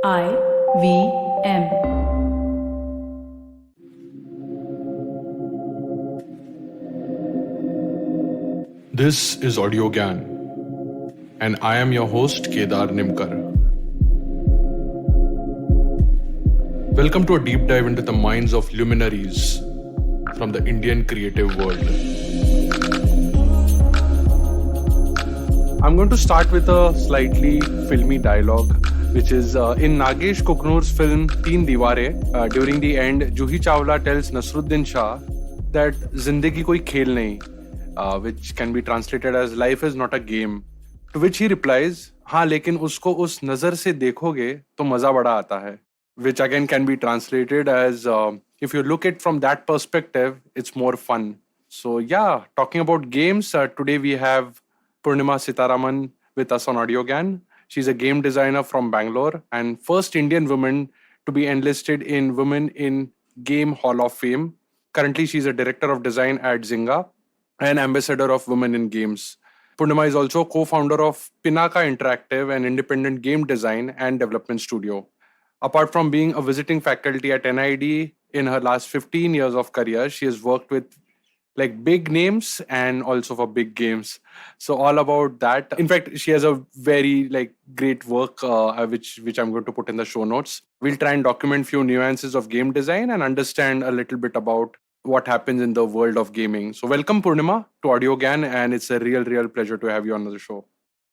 IVM. This is Audiogyan, and I am your host, Kedar Nimkar. Welcome to a deep dive into the minds of luminaries from the Indian creative world. I'm going to start with a slightly filmy dialogue, which is in Nagesh Kuknur's film Teen Diware. During the end, Juhi Chawla tells Nasruddin Shah that Zindagi koi khel nahi, which can be translated as life is not a game. To which he replies, हाँ लेकिन उसको उस नजर से देखोगे तो मजा बड़ा आता है. Which again can be translated as if you look it from that perspective, it's more fun. So yeah, talking about games, today we have Poornima Seetharaman with us on Audiogyan. She's a game designer from Bangalore and first Indian woman to be enlisted in Women in Game Hall of Fame. Currently, she's a director of design at Zynga and ambassador of Women in Games. Poornima is also co-founder of Pinaka Interactive, an independent game design and development studio. Apart from being a visiting faculty at NID in her last 15 years of career, she has worked with like big names and also for big games. So all about that. In fact, she has a very like great work which I'm going to put in the show notes. We'll try and document few nuances of game design and understand a little bit about what happens in the world of gaming. So welcome Poornima to Audiogyan, and it's a real pleasure to have you on the show.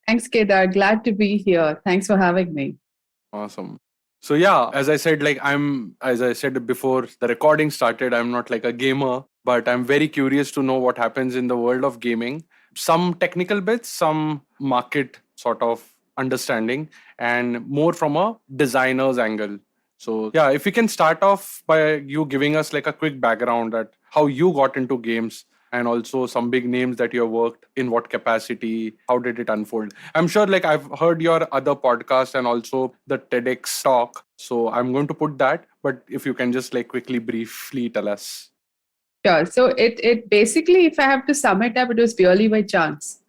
Thanks, Kedar. Glad to be here. Thanks for having me. Awesome. So yeah, as I said before the recording started, I'm not like a gamer, but I'm very curious to know what happens in the world of gaming. Some technical bits, some market sort of understanding, and more from a designer's angle. So yeah, if we can start off by you giving us like a quick background at how you got into games and also some big names that you have worked in what capacity, how did it unfold? I'm sure like I've heard your other podcast and also the TEDx talk. So I'm going to put that, but if you can just like quickly briefly tell us. Sure. So it basically, if I have to sum it up, it was purely by chance.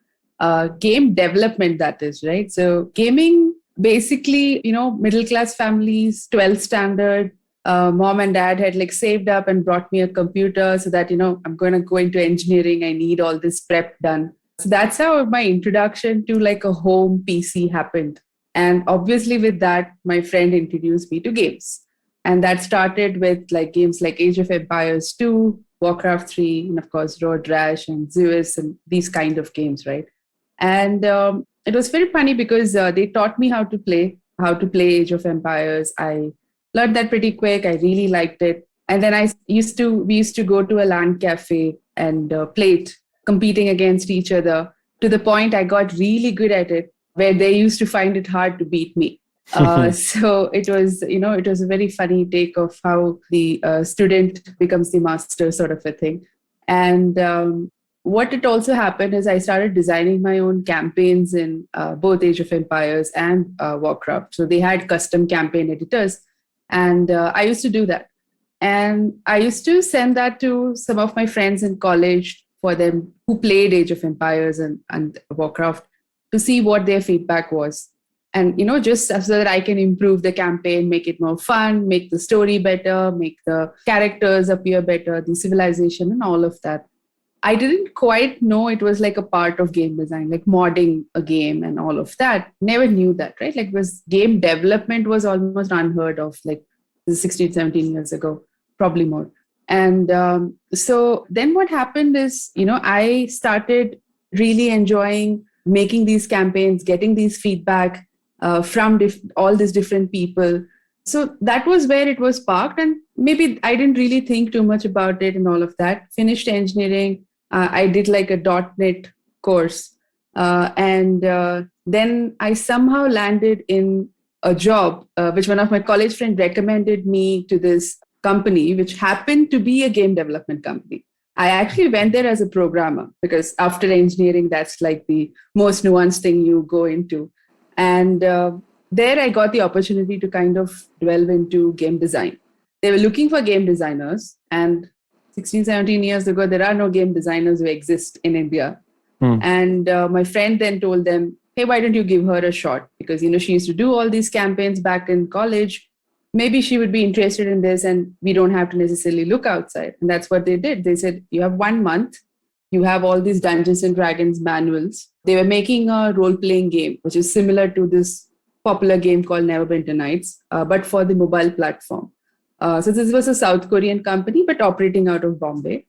Game development, that is, right? So gaming, basically, middle class families, 12th standard, mom and dad had like saved up and brought me a computer so that, I'm going to go into engineering. I need all this prep done. So that's how my introduction to like a home PC happened. And obviously with that, my friend introduced me to games. And that started with like games like Age of Empires 2, Warcraft 3, and of course, Road Rash and Zeus and these kind of games, right? And it was very funny because they taught me how to play Age of Empires. I learned that pretty quick. I really liked it. And then we used to go to a LAN cafe and play it, competing against each other to the point I got really good at it, where they used to find it hard to beat me. So it was a very funny take of how the student becomes the master sort of a thing. And what it also happened is I started designing my own campaigns in both Age of Empires and Warcraft. So they had custom campaign editors, and I used to do that. And I used to send that to some of my friends in college for them who played Age of Empires and Warcraft to see what their feedback was. And, just so that I can improve the campaign, make it more fun, make the story better, make the characters appear better, the civilization and all of that. I didn't quite know it was like a part of game design, like modding a game and all of that. Never knew that, right? Like game development was almost unheard of, like 16, 17 years ago, probably more. And so then what happened is, I started really enjoying making these campaigns, getting these feedback from all these different people. So that was where it was parked. And maybe I didn't really think too much about it and all of that. Finished engineering. I did like a .NET course. And then I somehow landed in a job, which one of my college friends recommended me to this company, which happened to be a game development company. I actually went there as a programmer because after engineering, that's like the most nuanced thing you go into. And there I got the opportunity to kind of delve into game design. They were looking for game designers, and 16, 17 years ago, there are no game designers who exist in India. And my friend then told them, hey, why don't you give her a shot? Because, she used to do all these campaigns back in college. Maybe she would be interested in this and we don't have to necessarily look outside. And that's what they did. They said, you have 1 month, you have all these Dungeons and Dragons manuals. They were making a role-playing game, which is similar to this popular game called Neverwinter Nights, but for the mobile platform. So this was a South Korean company, but operating out of Bombay.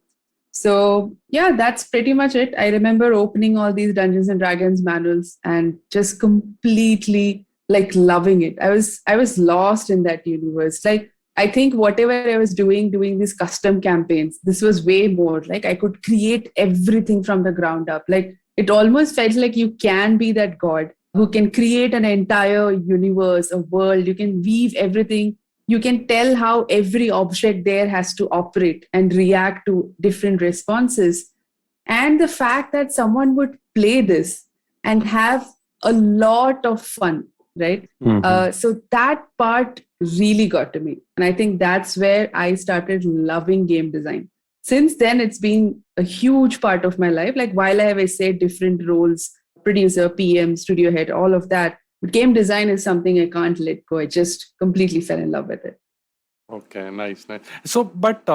So yeah, that's pretty much it. I remember opening all these Dungeons and Dragons manuals and just completely like loving it. I was lost in that universe. Like I think whatever I was doing these custom campaigns, this was way more. Like I could create everything from the ground up. Like it almost felt like you can be that god who can create an entire universe, a world. You can weave everything. You can tell how every object there has to operate and react to different responses. And the fact that someone would play this and have a lot of fun, right? So that part really got to me. And I think that's where I started loving game design. Since then, it's been a huge part of my life. Like while I have, I said, different roles, producer, PM, studio head, all of that, but game design is something I can't let go. I just completely fell in love with it. Okay, nice. So, but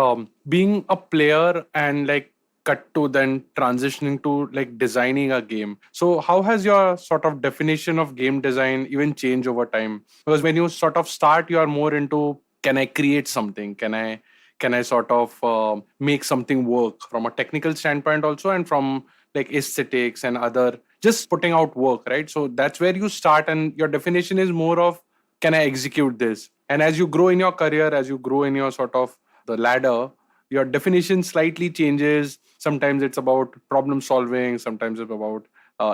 being a player and like cut to then transitioning to like designing a game. So, how has your sort of definition of game design even changed over time? Because when you sort of start, you are more into, can I create something? Can I sort of make something work from a technical standpoint also, and from like aesthetics and other, just putting out work, right? So that's where you start, and your definition is more of, can I execute this? And as you grow in your career, as you grow in your sort of the ladder, your definition slightly changes. Sometimes it's about problem solving, sometimes it's about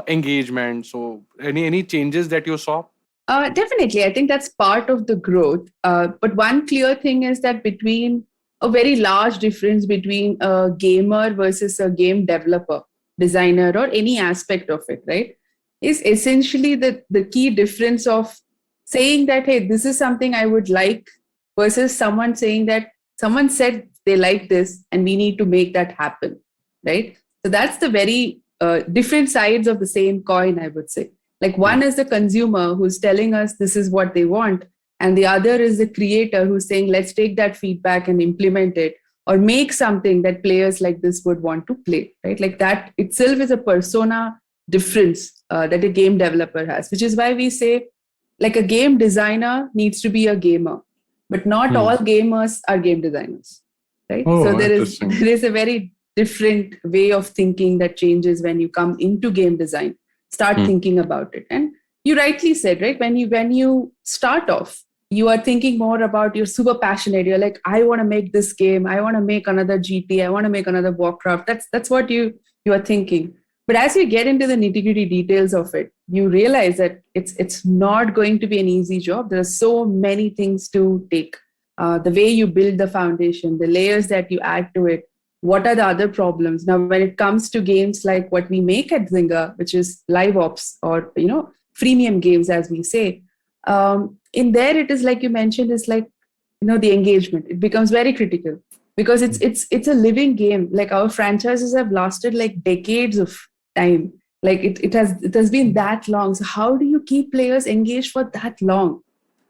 engagement. So any changes that you saw? Definitely. I think that's part of the growth. But one clear thing is that between a very large difference between a gamer versus a game developer, designer, or any aspect of it, right, is essentially the key difference of saying that, hey, this is something I would like versus someone saying that someone said they like this and we need to make that happen, right? So that's the very different sides of the same coin, I would say. Like one is the consumer who's telling us this is what they want, and the other is the creator who's saying, let's take that feedback and implement it or make something that players like this would want to play, right? Like that itself is a persona difference that a game developer has, which is why we say like a game designer needs to be a gamer, but not all gamers are game designers, right? So there is a very different way of thinking that changes when you come into game design. Start thinking about it. And you rightly said, right, when you start off, you are thinking more about, you're super passionate, you're like, I want to make this game, I want to make another GT, I want to make another Warcraft. That's what you are thinking. But as you get into the nitty-gritty details of it, you realize that it's not going to be an easy job. There are so many things to take. The way you build the foundation, the layers that you add to it, what are the other problems? Now, when it comes to games like what we make at Zynga, which is live ops or, freemium games, as we say, in there, it is like you mentioned, is like, the engagement. It becomes very critical because it's a living game. Like our franchises have lasted like decades of time. Like it has been that long. So how do you keep players engaged for that long?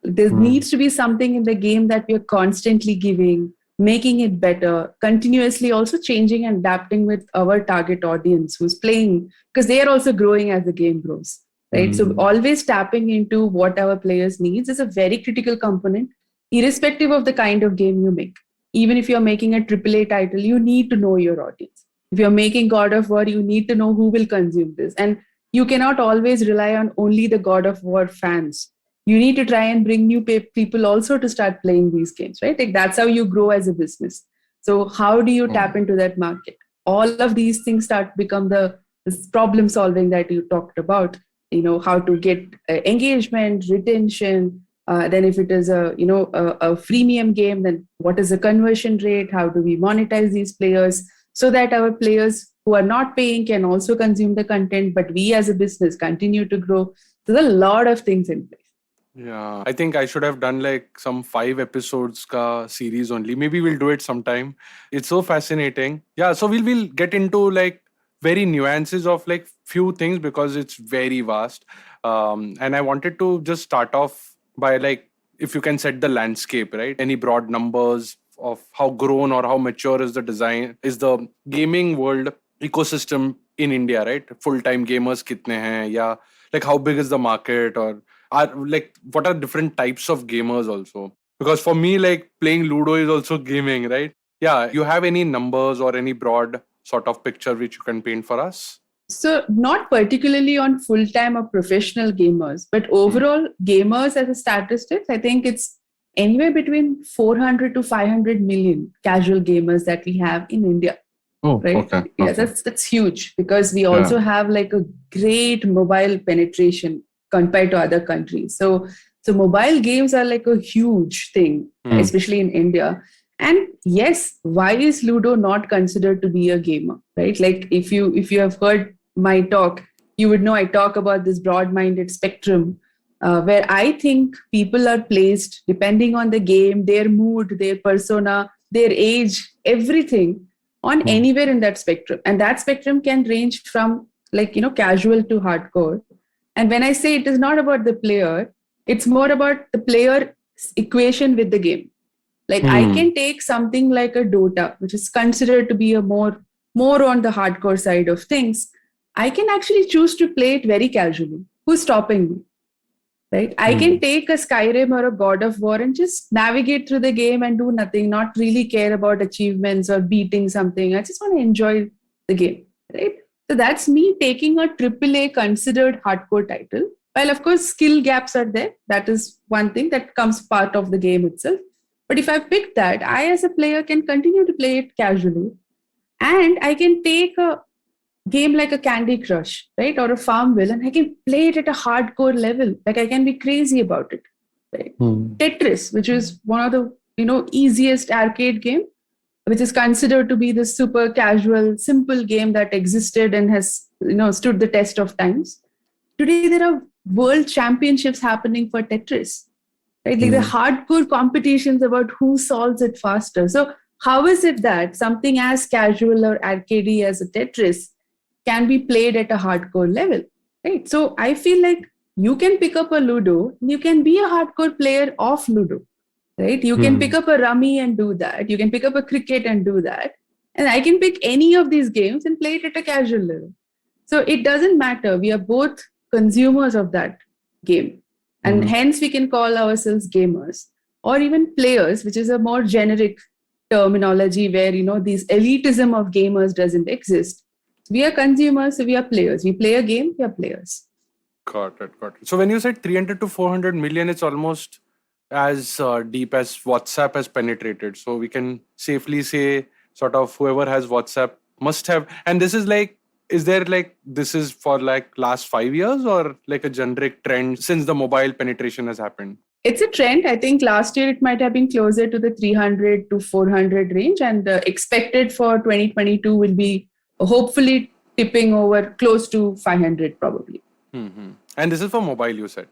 There needs to be something in the game that we are constantly giving, making it better, continuously also changing and adapting with our target audience who's playing, because they are also growing as the game grows, right? So always tapping into what our players needs is a very critical component, irrespective of the kind of game you make. Even if you're making a AAA title, you need to know your audience. If you're making God of War, you need to know who will consume this. And you cannot always rely on only the God of War fans. You need to try and bring new people also to start playing these games, right? Like that's how you grow as a business. So how do you tap into that market? All of these things start become this problem solving that you talked about. How to get engagement, retention. Then if it is a freemium game, then what is the conversion rate? How do we monetize these players so that our players who are not paying can also consume the content, but we as a business continue to grow? There's a lot of things in place. Yeah, I think I should have done like some 5 episodes ka series only. Maybe we'll do it sometime. It's so fascinating. Yeah, so we'll get into like very nuances of like few things because it's very vast. And I wanted to just start off by like, if you can set the landscape, right? Any broad numbers of how grown or how mature is the gaming world ecosystem in India, right? Full-time gamers kitne hain, yeah, like how big is the market, or are like what are different types of gamers also? Because for me, like playing Ludo is also gaming, right? Yeah, you have any numbers or any broad sort of picture which you can paint for us? So, not particularly on full time or professional gamers, but overall gamers as a statistics, I think it's anywhere between 400 to 500 million casual gamers that we have in India. Oh, right? okay. Yeah, Okay. that's huge because we also have like a great mobile penetration compared to other countries. So mobile games are like a huge thing, especially in India. And yes, why is Ludo not considered to be a gamer, right? Like if you have heard my talk, you would know I talk about this broad-minded spectrum where I think people are placed depending on the game, their mood, their persona, their age, everything on anywhere in that spectrum. And that spectrum can range from like, casual to hardcore. And when I say it is not about the player, it's more about the player equation with the game. Like I can take something like a Dota, which is considered to be a more on the hardcore side of things. I can actually choose to play it very casually. Who's stopping me? Right? I can take a Skyrim or a God of War and just navigate through the game and do nothing, not really care about achievements or beating something. I just want to enjoy the game, right? So that's me taking a AAA considered hardcore title. While of course skill gaps are there, that is one thing that comes part of the game itself. But if I pick that, I as a player can continue to play it casually, and I can take a game like a Candy Crush, right, or a FarmVille, and I can play it at a hardcore level. Like I can be crazy about it. Right? Tetris, which is one of the easiest arcade game, which is considered to be the super casual, simple game that existed and has stood the test of times. Today there are world championships happening for Tetris, right? Like the hardcore competitions about who solves it faster. So how is it that something as casual or arcadey as a Tetris can be played at a hardcore level, right? So I feel like you can pick up a Ludo, you can be a hardcore player of Ludo, right? You can pick up a Rummy and do that. You can pick up a cricket and do that. And I can pick any of these games and play it at a casual level. So it doesn't matter. We are both consumers of that game. And hence we can call ourselves gamers or even players, which is a more generic terminology where, this elitism of gamers doesn't exist. We are consumers, so we are players. We play a game, we are players. Got it. Got it. So when you said 300 to 400 million, it's almost as deep as WhatsApp has penetrated. So we can safely say sort of whoever has WhatsApp must have. And this is like, is there like, this is for like last 5 years or like a generic trend since the mobile penetration has happened? It's a trend. I think last year it might have been closer to the 300 to 400 range, and expected for 2022 will be hopefully tipping over close to 500 probably. And this is for mobile, you said?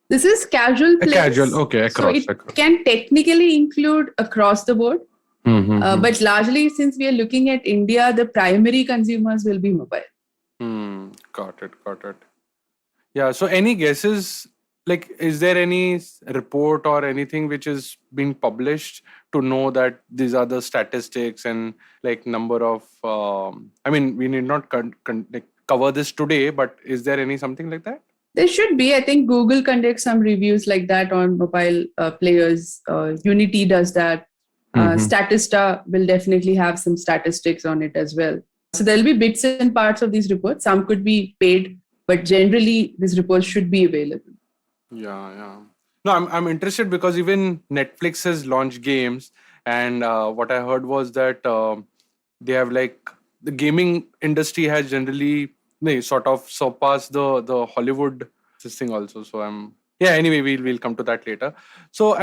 This is casual players. Casual, okay, across. So it can technically include across the board. But largely, since we are looking at India, the primary consumers will be mobile. Got it. Yeah, so any guesses? Like, is there any report or anything which is being published to know that these are the statistics and like number of? I mean, we need not like cover this today, but is there any something like that? There should be. I think Google conducts some reviews like that on mobile players. Unity does that. Statista will definitely have some statistics on it as well. So there'll be bits and parts of these reports. Some could be paid, but generally these reports should be available. Yeah. No, I'm interested because even Netflix has launched games, and what I heard was that they have like the gaming industry has generally sort of surpassed the Hollywood this thing also. So anyway, we'll come to that later. So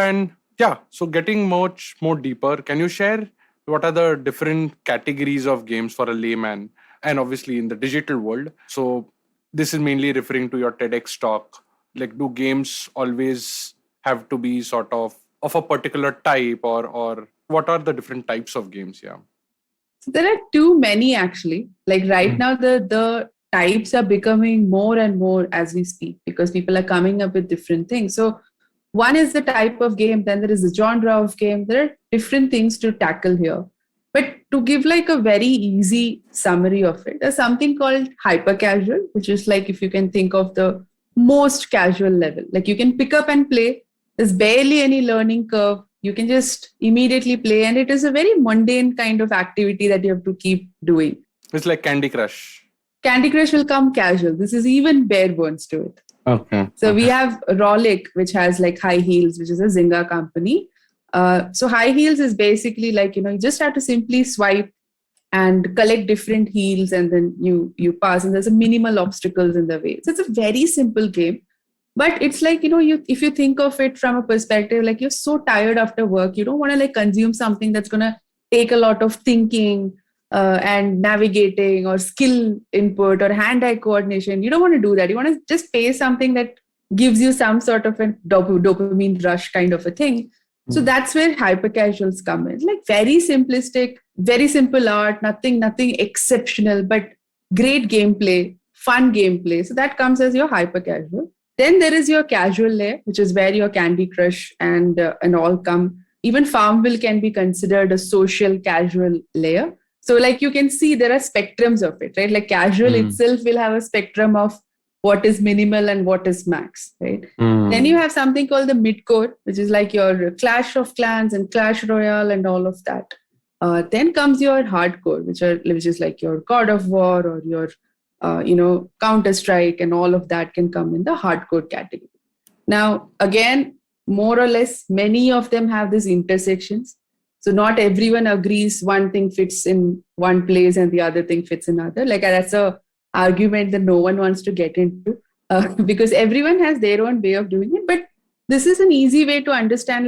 so getting much more deeper, can you share what are the different categories of games for a layman, and obviously in the digital world? So this is mainly referring to your TEDx talk. Like, do games always have to be sort of a particular type, or what are the different types of games? Yeah. So there are too many actually. Like right now, the types are becoming more and more as we speak because people are coming up with different things. So one is the type of game, then there is the genre of game. There are different things to tackle here. But to give like a very easy summary of it, there's something called hyper casual, which is like if you can think of the most casual level. Like you can pick up and play. There's barely any learning curve. You can just immediately play, and it is a very mundane kind of activity that you have to keep doing. It's like Candy Crush. Candy Crush will come casual. This is even bare bones to it. Okay. So we have Rollick, which has like High Heels, which is a Zynga company. So High Heels is basically like, you just have to simply swipe and collect different heels, and then you pass, and there's a minimal obstacles in the way. So it's a very simple game. But it's like, if you think of it from a perspective, like you're so tired after work, you don't want to like consume something that's going to take a lot of thinking and navigating or skill input or hand-eye coordination. You don't want to do that. You want to just pay something that gives you some sort of a dopamine rush kind of a thing. So that's where hyper casuals come in. Like very simplistic, very simple art, nothing exceptional, but great gameplay, fun gameplay. So that comes as your hyper casual. Then there is your casual layer, which is where your Candy Crush and all come. Even FarmVille can be considered a social casual layer. So like you can see there are spectrums of it, right? Like casual itself will have a spectrum of what is minimal and what is max, right? Then you have something called the mid-core, which is like your Clash of Clans and Clash Royale and all of that. Then comes your hardcore, which is like your God of War or your Counter-Strike, and all of that can come in the hardcore category. Now, again, more or less, many of them have these intersections. So not everyone agrees one thing fits in one place and the other thing fits in another. Like that's a argument that no one wants to get into because everyone has their own way of doing it. But this is an easy way to understand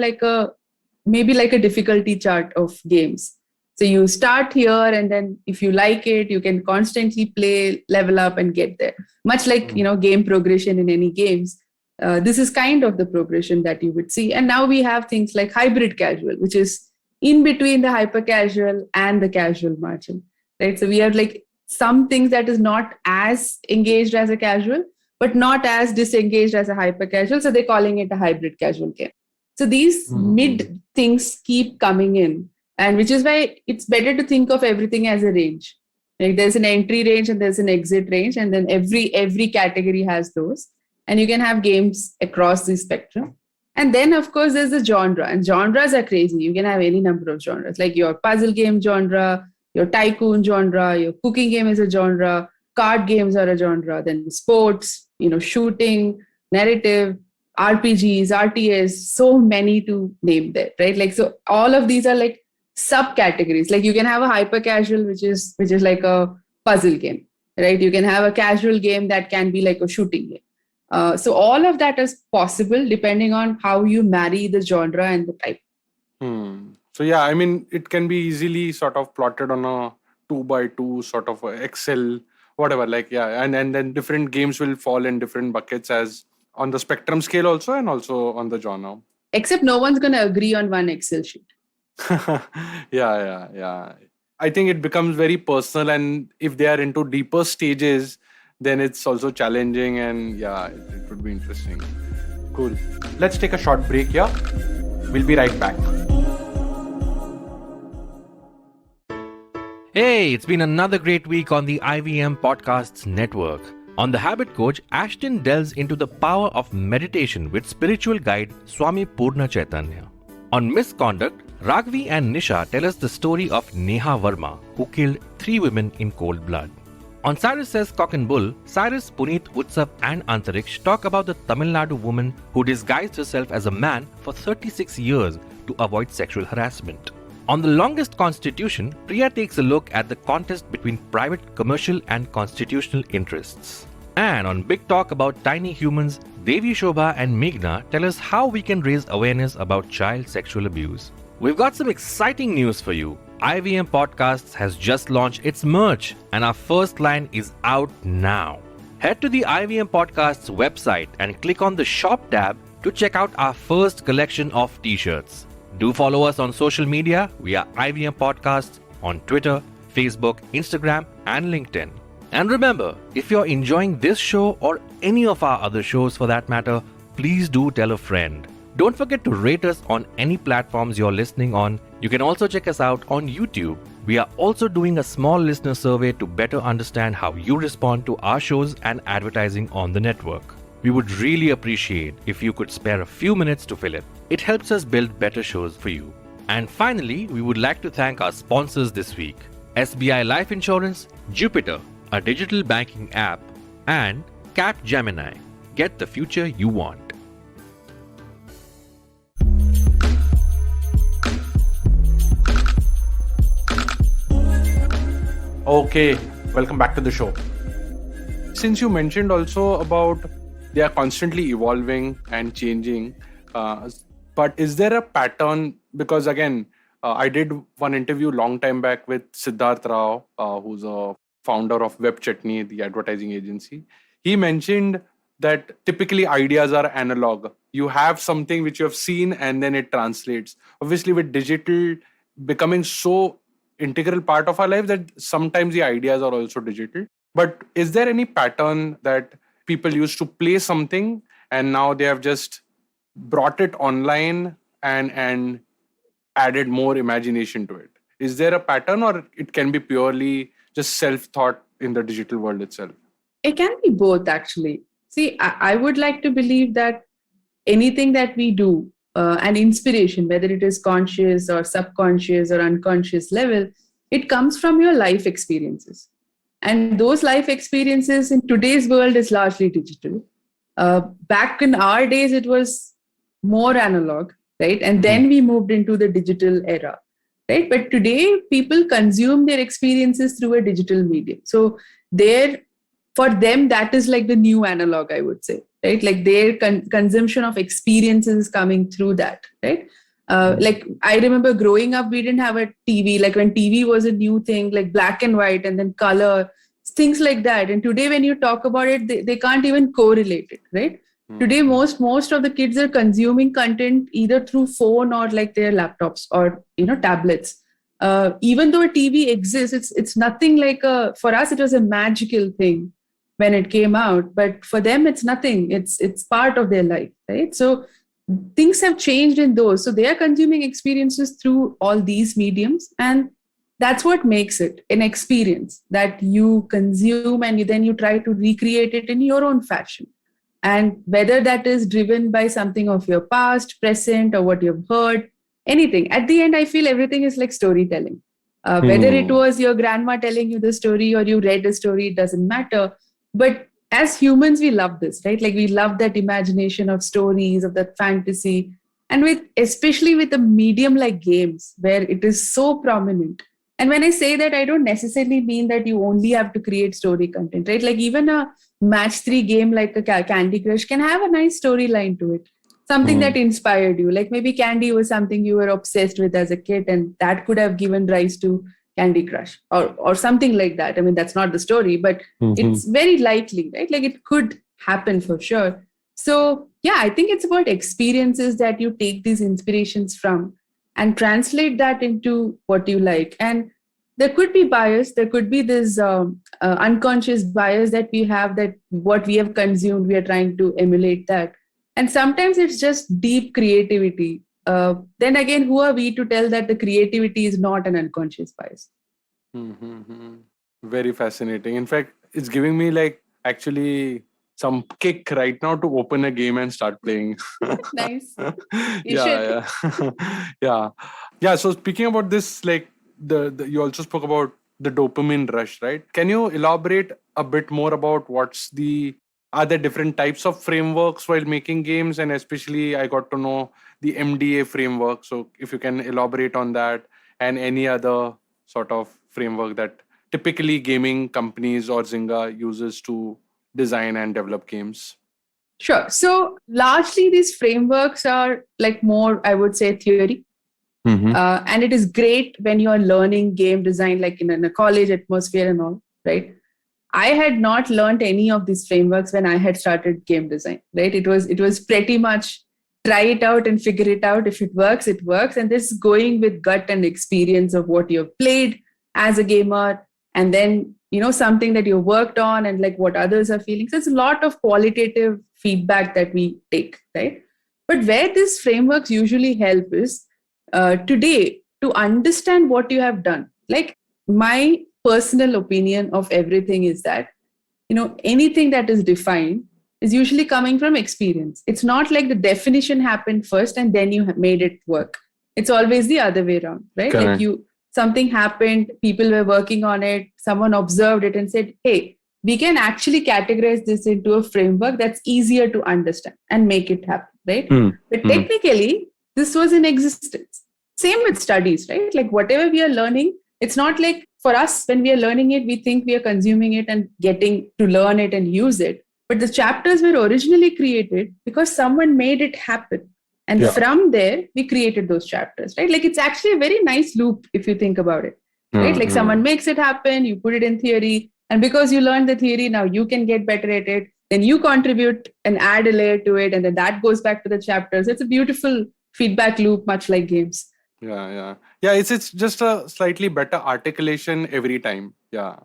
maybe like a difficulty chart of games. So you start here, and then if you like it, you can constantly play, level up, and get there. Much like, game progression in any games. This is kind of the progression that you would see. And now we have things like hybrid casual, which is in between the hyper casual and the casual margin, right? So we have like some things that is not as engaged as a casual, but not as disengaged as a hyper casual. So they're calling it a hybrid casual game. So these mid things keep coming in. And which is why it's better to think of everything as a range. Like there's an entry range and there's an exit range, and then every category has those. And you can have games across the spectrum. And then, of course, there's the genre. And genres are crazy. You can have any number of genres, like your puzzle game genre, your tycoon genre, your cooking game is a genre, card games are a genre, then sports, shooting, narrative, RPGs, RTS, so many to name there, right? Like, so all of these are like subcategories. Like you can have a hyper casual, which is like a puzzle game, right? You can have a casual game that can be like a shooting game. So all of that is possible depending on how you marry the genre and the type. So yeah, I mean, it can be easily sort of plotted on a 2x2 sort of Excel, whatever. Like, yeah, and then different games will fall in different buckets as on the spectrum scale also, and also on the genre. Except no one's going to agree on one Excel sheet. Yeah. I think it becomes very personal, and if they are into deeper stages, then it's also challenging, and yeah, it would be interesting. Cool. Let's take a short break here. We'll be right back. Hey, it's been another great week on the IVM Podcasts Network. On The Habit Coach, Ashton delves into the power of meditation with spiritual guide Swami Purna Chaitanya. On Misconduct, Raghavi and Nisha tell us the story of Neha Verma, who killed 3 women in cold blood. On Cyrus Says Cock and Bull, Cyrus, Puneet, Utsav and Antariksh talk about the Tamil Nadu woman who disguised herself as a man for 36 years to avoid sexual harassment. On The Longest Constitution, Priya takes a look at the contest between private, commercial and constitutional interests. And on Big Talk About Tiny Humans, Devi Shobha and Meghna tell us how we can raise awareness about child sexual abuse. We've got some exciting news for you. IVM Podcasts has just launched its merch, and our first line is out now. Head to the IVM Podcasts website and click on the shop tab to check out our first collection of t-shirts. Do follow us on social media. We are IVM Podcasts on Twitter, Facebook, Instagram, and LinkedIn. And remember, if you're enjoying this show or any of our other shows for that matter, please do tell a friend. Don't forget to rate us on any platforms you're listening on. You can also check us out on YouTube. We are also doing a small listener survey to better understand how you respond to our shows and advertising on the network. We would really appreciate if you could spare a few minutes to fill it. It helps us build better shows for you. And finally, we would like to thank our sponsors this week: SBI Life Insurance, Jupiter, a digital banking app, and Capgemini. Get the future you want. Okay, welcome back to the show. Since you mentioned also about they are constantly evolving and changing, but is there a pattern? Because again, I did one interview long time back with Siddharth Rao, who's a founder of Web Chutney, the advertising agency. He mentioned that typically ideas are analog. You have something which you have seen and then it translates. Obviously, with digital becoming so integral part of our life that sometimes the ideas are also digital. But is there any pattern that people used to play something and now they have just brought it online and added more imagination to it? Is there a pattern, or it can be purely just self-thought in the digital world itself? It can be both, actually. See, I would like to believe that anything that we do, an inspiration, whether it is conscious or subconscious or unconscious level, it comes from your life experiences. And those life experiences in today's world is largely digital. Back in our days, it was more analog, right? And then we moved into the digital era, right? But today, people consume their experiences through a digital medium. So for them, that is like the new analog, I would say, right? Like their consumption of experiences coming through that, right? Like I remember growing up, we didn't have a TV. Like when TV was a new thing, like black and white and then color, things like that. And today, when you talk about it, they can't even correlate it, right? Today, most of the kids are consuming content either through phone or like their laptops or tablets. Even though a TV exists, it's nothing like for us, it was a magical thing when it came out, but for them, it's nothing. It's part of their life, right? So things have changed in those. So they are consuming experiences through all these mediums, and that's what makes it an experience that you consume, and then you try to recreate it in your own fashion. And whether that is driven by something of your past, present, or what you've heard, anything. At the end, I feel everything is like storytelling. Whether it was your grandma telling you the story or you read a story, it doesn't matter. But as humans, we love this, right? Like we love that imagination of stories, of that fantasy. And especially with a medium like games, where it is so prominent. And when I say that, I don't necessarily mean that you only have to create story content, right? Like even a match 3 game like a Candy Crush can have a nice storyline to it. Something that inspired you. Like maybe Candy was something you were obsessed with as a kid, and that could have given rise to Candy Crush or something like that. I mean, that's not the story, but it's very likely, right? Like it could happen for sure. So yeah, I think it's about experiences that you take these inspirations from and translate that into what you like. And there could be bias. There could be this unconscious bias that we have, that what we have consumed, we are trying to emulate that. And sometimes it's just deep creativity. Then again, who are we to tell that the creativity is not an unconscious bias? Very fascinating. In fact, it's giving me like actually some kick right now to open a game and start playing. Nice. You should. Yeah. So speaking about this, like you also spoke about the dopamine rush, right? Can you elaborate a bit more about are there different types of frameworks while making games? And especially I got to know the MDA framework. So if you can elaborate on that and any other sort of framework that typically gaming companies or Zynga uses to design and develop games. Sure. So largely these frameworks are like more, I would say, theory. And it is great when you're learning game design, like in a college atmosphere and all, right? I had not learned any of these frameworks when I had started game design, right? It was pretty much try it out and figure it out. If it works, it works. And this is going with gut and experience of what you've played, as a gamer, and then, something that you worked on and like what others are feeling. So it's a lot of qualitative feedback that we take, right? But where these frameworks usually help is today to understand what you have done. Like my personal opinion of everything is that, anything that is defined is usually coming from experience. It's not like the definition happened first and then you made it work. It's always the other way around, right? Correct. Like something happened, people were working on it, someone observed it and said, hey, we can actually categorize this into a framework that's easier to understand and make it happen, right? But technically, this was in existence. Same with studies, right? Like whatever we are learning, it's not like for us, when we are learning it, we think we are consuming it and getting to learn it and use it. But the chapters were originally created because someone made it happen. And from there, we created those chapters, right? Like it's actually a very nice loop if you think about it, right? Like someone makes it happen, you put it in theory. And because you learned the theory, now you can get better at it. Then you contribute and add a layer to it. And then that goes back to the chapters. It's a beautiful feedback loop, much like games. Yeah. It's just a slightly better articulation every time. Yeah.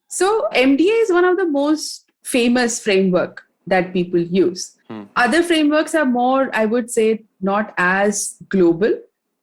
So MDA is one of the most famous framework that people use. Other frameworks are more, I would say, not as global,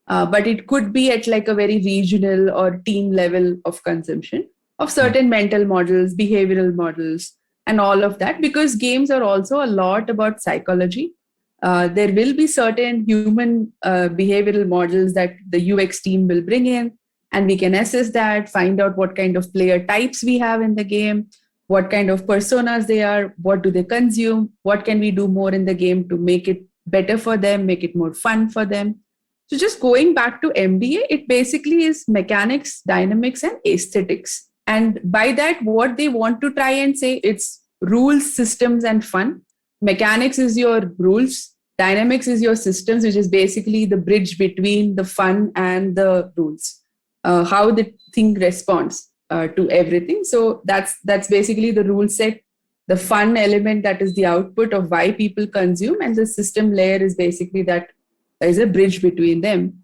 but it could be at like a very regional or team level of consumption of certain mental models, behavioral models, and all of that, because games are also a lot about psychology. There will be certain human behavioral models that the UX team will bring in, and we can assess that, find out what kind of player types we have in the game, what kind of personas they are, what do they consume, what can we do more in the game to make it better for them, make it more fun for them. So just going back to MDA, it basically is mechanics, dynamics, and aesthetics. And by that, what they want to try and say, it's rules, systems, and fun. Mechanics is your rules. Dynamics is your systems, which is basically the bridge between the fun and the rules. How the thing responds to everything. So that's basically the rule set. The fun element, that is the output of why people consume, and the system layer is basically that there is a bridge between them.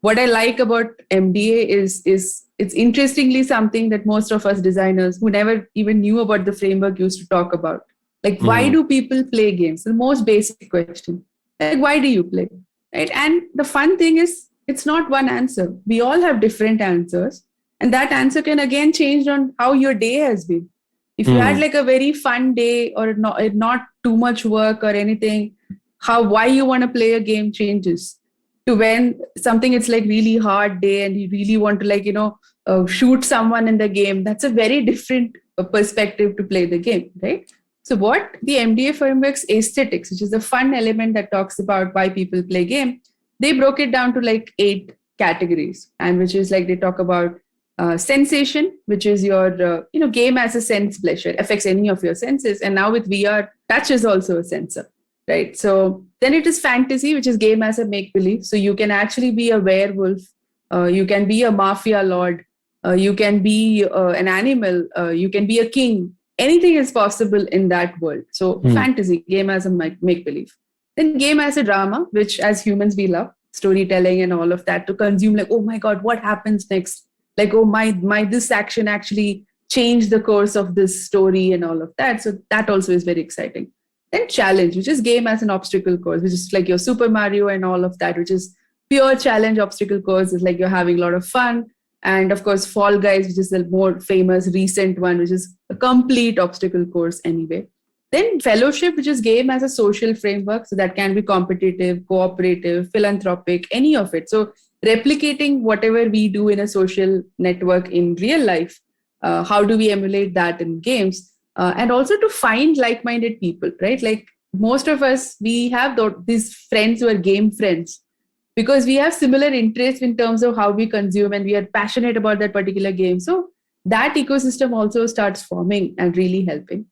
What I like about MDA is it's interestingly something that most of us designers who never even knew about the framework used to talk about. Like, why do people play games? The most basic question. Like, why do you play? Right? And the fun thing is, it's not one answer. We all have different answers. And that answer can again change on how your day has been. If you had like a very fun day or not too much work or anything, why you want to play a game changes. To when something it's like really hard day and you really want to shoot someone in the game, that's a very different perspective to play the game, right? So what the MDA framework's aesthetics, which is the fun element that talks about why people play game, they broke it down to like 8 categories, and which is like they talk about sensation, which is your game as a sense pleasure, affects any of your senses. And now with VR, touch is also a sensor, right? So then it is fantasy, which is game as a make-believe. So you can actually be a werewolf, you can be a mafia lord, you can be an animal, you can be a king. Anything is possible in that world. So fantasy, game as a make-believe. Then game as a drama, which as humans we love, storytelling and all of that, to consume like, oh my God, what happens next? Like, oh my, this action actually changed the course of this story and all of that. So that also is very exciting. Then challenge, which is game as an obstacle course, which is like your Super Mario and all of that, which is pure challenge obstacle course. Is like you're having a lot of fun. And of course, Fall Guys, which is the more famous recent one, which is a complete obstacle course anyway. Then fellowship, which is game as a social framework. So that can be competitive, cooperative, philanthropic, any of it. So replicating whatever we do in a social network in real life, how do we emulate that in games? And also to find like-minded people, right? Like most of us, we have these friends who are game friends because we have similar interests in terms of how we consume and we are passionate about that particular game. So that ecosystem also starts forming and really helping.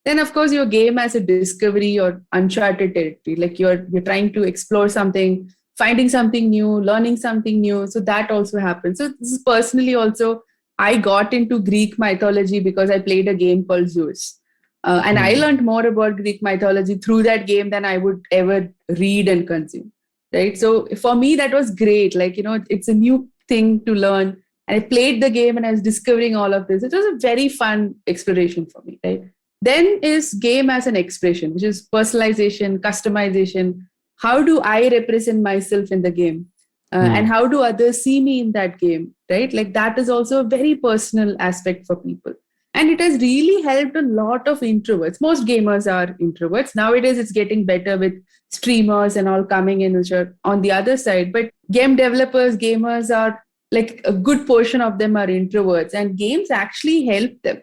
Then, of course, your game as a discovery or uncharted territory, like you're trying to explore something, finding something new, learning something new. So that also happens. So this is personally also, I got into Greek mythology because I played a game called Zeus. And I learned more about Greek mythology through that game than I would ever read and consume, right? So for me, that was great. Like, it's a new thing to learn. And I played the game and I was discovering all of this. It was a very fun exploration for me, right? Then is game as an expression, which is personalization, customization. How do I represent myself in the game? And how do others see me in that game, right? Like that is also a very personal aspect for people. And it has really helped a lot of introverts. Most gamers are introverts. Nowadays, it's getting better with streamers and all coming in, which are on the other side. But game developers, gamers are like a good portion of them are introverts, and games actually help them,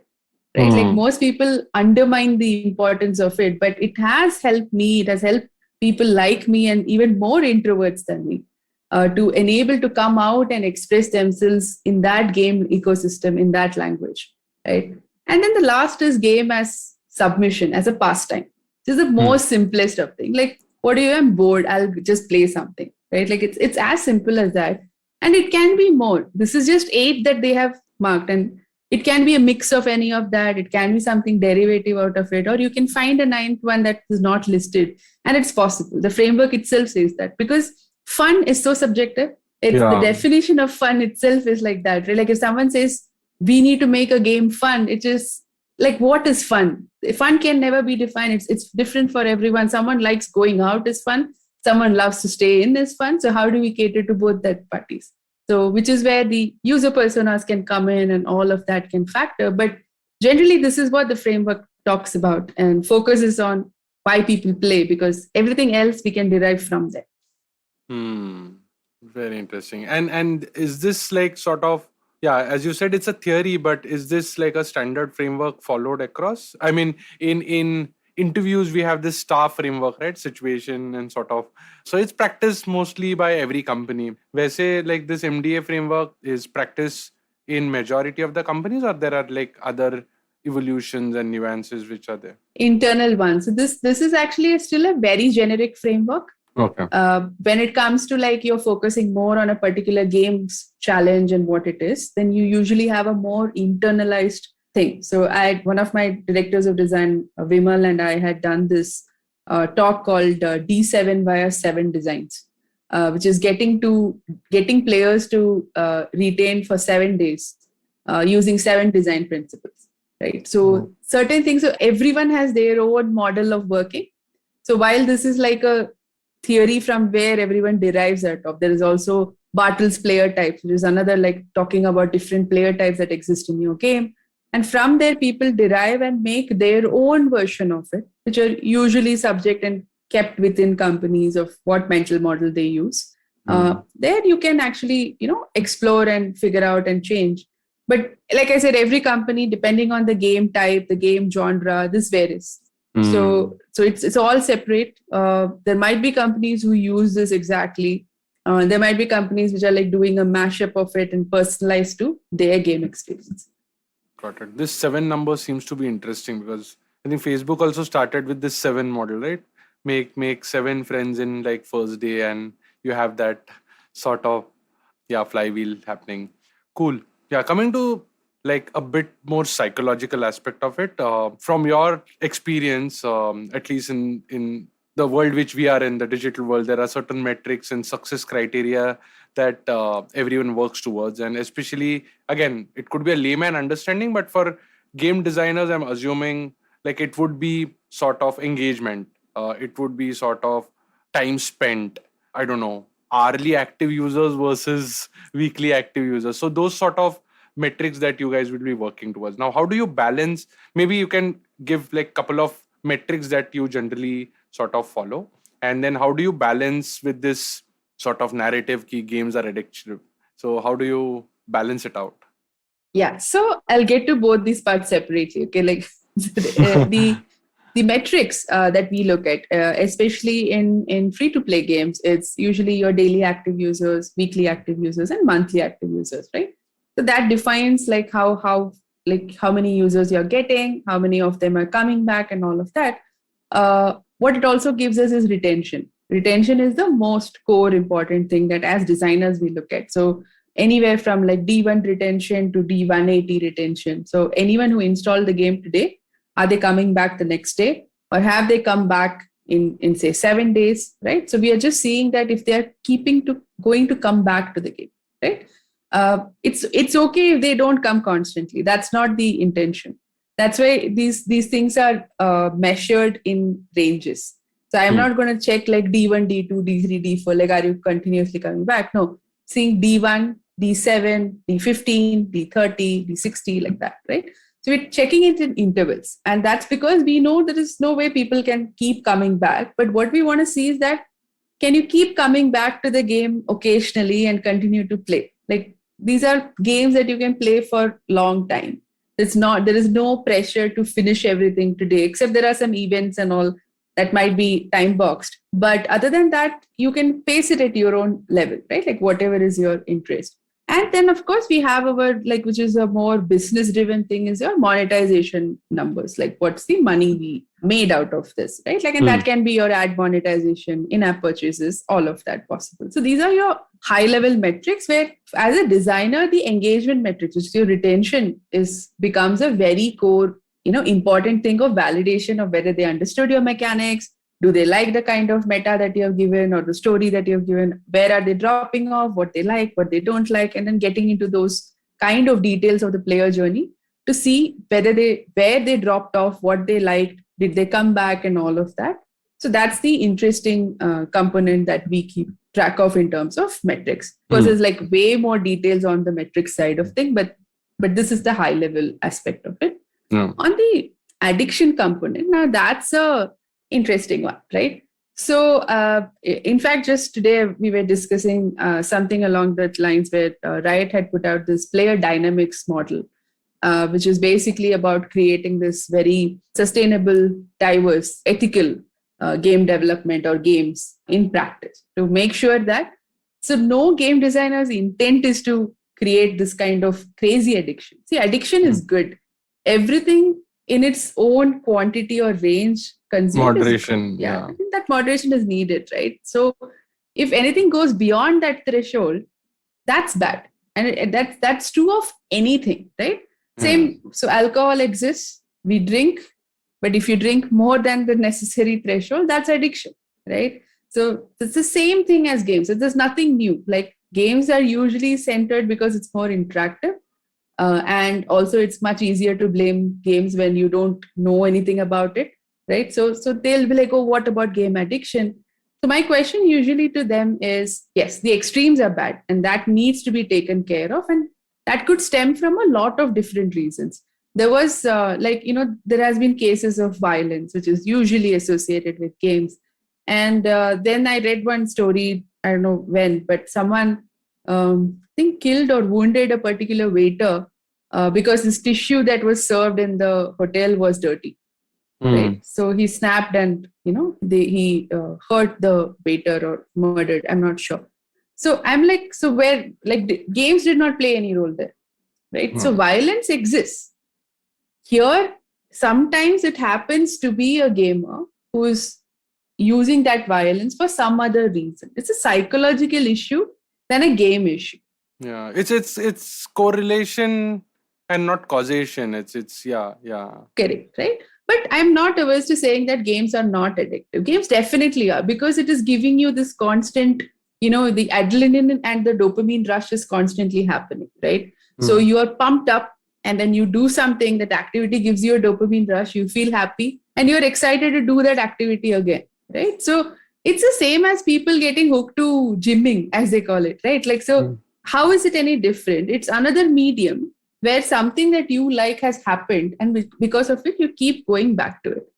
right? Like most people undermine the importance of it, but it has helped me. It has helped people like me and even more introverts than me to enable to come out and express themselves in that game ecosystem, in that language, right? And then the last is game as submission, as a pastime. This is the most simplest of things. Like, what do you? I'm bored. I'll just play something, right? Like it's as simple as that, and it can be more. This is just 8 that they have marked, and it can be a mix of any of that. It can be something derivative out of it, or you can find a 9th one that is not listed, and it's possible. The framework itself says that, because fun is so subjective. It's the definition of fun itself is like that, right? Like if someone says we need to make a game fun, it is like, what is fun? Fun can never be defined. It's different for everyone. Someone likes going out is fun. Someone loves to stay in is fun. So how do we cater to both that parties? So which is where the user personas can come in and all of that can factor. But generally, this is what the framework talks about and focuses on why people play, because everything else we can derive from there. Very interesting. And is this like sort of, as you said, it's a theory, but is this like a standard framework followed across? I mean, in interviews, we have this STAR framework, right? Situation and sort of. So it's practiced mostly by every company. Where say like this MDA framework is practiced in majority of the companies, or there are like other evolutions and nuances which are there? Internal ones. So this is actually still a very generic framework. Okay. When it comes to like you're focusing more on a particular game's challenge and what it is, then you usually have a more internalized thing. So one of my directors of design, Vimal, and I had done this talk called D7 via 7 designs, which is getting players to retain for 7 days using 7 design principles, right? So certain things, so everyone has their own model of working. So while this is like a theory from where everyone derives out of, there is also Bartle's player types, which is another like talking about different player types that exist in your game. And from there, people derive and make their own version of it, which are usually subject and kept within companies of what mental model they use. There you can actually, explore and figure out and change. But like I said, every company, depending on the game type, the game genre, this varies. So it's all separate. There might be companies who use this exactly. There might be companies which are like doing a mashup of it and personalized to their game experience. Got it. This 7 number seems to be interesting because I think Facebook also started with this 7 model, right? Make 7 friends in like first day, and you have that sort of flywheel happening. Cool. Yeah, coming to like a bit more psychological aspect of it, from your experience, at least in the world which we are in, the digital world, there are certain metrics and success criteria that everyone works towards. And especially, again, it could be a layman understanding, but for game designers, I'm assuming like it would be sort of engagement. It would be sort of time spent, I don't know, hourly active users versus weekly active users. So those sort of metrics that you guys will be working towards. Now, how do you balance? Maybe you can give like a couple of metrics that you generally sort of follow. And then how do you balance with this sort of narrative key games are addictive? So how do you balance it out? Yeah, so I'll get to both these parts separately. Okay, like the metrics that we look at, especially in free-to-play games, it's usually your daily active users, weekly active users, and monthly active users, right? So that defines like how many users you're getting, how many of them are coming back, and all of that. What it also gives us is retention. Retention is the most core important thing that as designers we look at. So anywhere from like D1 retention to D180 retention. So anyone who installed the game today, are they coming back the next day, or have they come back in say 7 days, right? So we are just seeing that if they're going to come back to the game, right? It's okay if they don't come constantly. That's not the intention. That's why these things are measured in ranges. So I'm not going to check like D1, D2, D3, D4, like are you continuously coming back? No, seeing D1, D7, D15, D30, D60, like that, right? So we're checking it in intervals. And that's because we know there is no way people can keep coming back. But what we want to see is that, can you keep coming back to the game occasionally and continue to play? Like, these are games that you can play for long time. There is no pressure to finish everything today, except there are some events and all that might be time boxed. But other than that, you can pace it at your own level, right? Like whatever is your interest. And then, of course, we have our, like, which is a more business driven thing, is your monetization numbers. Like, what's the money we made out of this, right? Like, and that can be your ad monetization, in-app purchases, all of that possible. So these are your high level metrics where, as a designer, the engagement metrics, which is your retention, becomes a very core, important thing of validation of whether they understood your mechanics. Do they like the kind of meta that you have given or the story that you have given? Where are they dropping off? What they like, what they don't like, and then getting into those kind of details of the player journey to see where they dropped off, what they liked, did they come back, and all of that. So that's the interesting component that we keep track of in terms of metrics. Because there's like way more details on the metrics side of thing, but this is the high level aspect of it. On the addiction component, now that's a interesting one, right? So, in fact, just today we were discussing something along that lines where Riot had put out this player dynamics model, which is basically about creating this very sustainable, diverse, ethical game development or games in practice to make sure that, so no game designer's intent is to create this kind of crazy addiction. See, addiction is good. Everything in its own quantity or range consumed. Moderation. I think that moderation is needed, right? So if anything goes beyond that threshold, that's bad. And that's true of anything, right? Same. So alcohol exists, we drink, but if you drink more than the necessary threshold, that's addiction, right? So it's the same thing as games. So there's nothing new. Like, games are usually centered because it's more interactive. And also it's much easier to blame games when you don't know anything about it, right? So they'll be like, oh, what about game addiction? So my question usually to them is, yes, the extremes are bad and that needs to be taken care of. And that could stem from a lot of different reasons. There was there has been cases of violence, which is usually associated with games. And then I read one story, I don't know when, but someone I think killed or wounded a particular waiter because his tissue that was served in the hotel was dirty. Right? So he snapped and, he hurt the waiter or murdered. I'm not sure. So I'm like, so where, like, the games did not play any role there, right? So violence exists. Here, sometimes it happens to be a gamer who is using that violence for some other reason. It's a psychological issue than a game issue. Yeah, it's correlation and not causation. It's Correct, right? But I'm not averse to saying that games are not addictive. Games definitely are, because it is giving you this constant, the adrenaline and the dopamine rush is constantly happening, right? So you are pumped up and then you do something, that activity gives you a dopamine rush, you feel happy and you're excited to do that activity again, right? So it's the same as people getting hooked to gymming, as they call it, right? Like, so how is it any different? It's another medium where something that you like has happened, and because of it, you keep going back to it.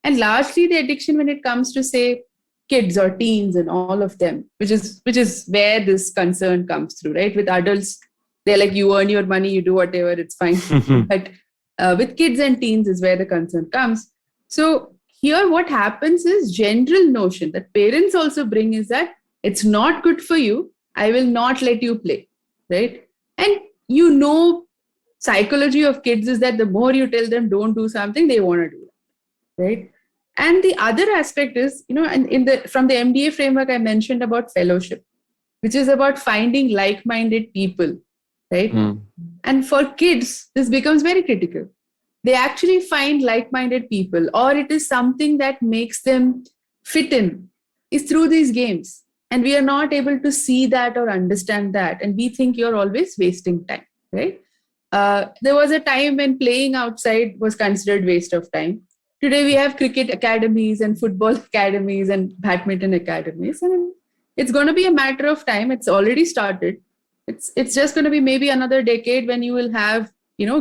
And largely the addiction, when it comes to, say, kids or teens and all of them, which is where this concern comes through, right? With adults, they're like, you earn your money, you do whatever, it's fine. But with kids and teens is where the concern comes. So here what happens is, general notion that parents also bring is that it's not good for you, I will not let you play, right? And psychology of kids is that the more you tell them don't do something, they want to do it, right? And the other aspect is, and from the MDA framework, I mentioned about fellowship, which is about finding like-minded people, right? And for kids, this becomes very critical. They actually find like-minded people, or it is something that makes them fit in, is through these games. And we are not able to see that or understand that. And we think you're always wasting time, right? There was a time when playing outside was considered waste of time. Today we have cricket academies and football academies and badminton academies, and it's going to be a matter of time. It's already started. It's just going to be maybe another decade when you will have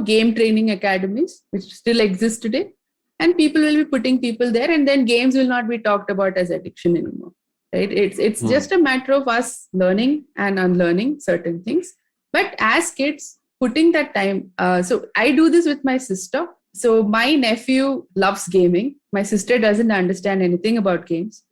game training academies which still exist today, and people will be putting people there, and then games will not be talked about as addiction anymore. Right? It's just a matter of us learning and unlearning certain things. But as kids, putting that time. So I do this with my sister. So my nephew loves gaming. My sister doesn't understand anything about games.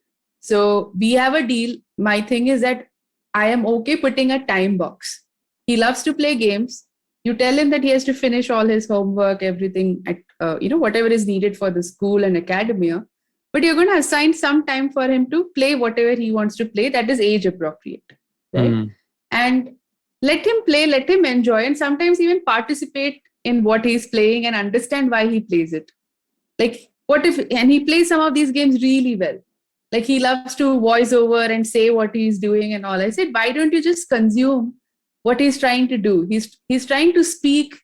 So we have a deal. My thing is that I am okay putting a time box. He loves to play games. You tell him that he has to finish all his homework, everything, whatever is needed for the school and academia. But you're going to assign some time for him to play whatever he wants to play that is age appropriate, right? And let him play, let him enjoy, and sometimes even participate in what he's playing and understand why he plays it. Like, and he plays some of these games really well. Like, he loves to voice over and say what he's doing and all. I said, why don't you just consume what he's trying to do? He's trying to speak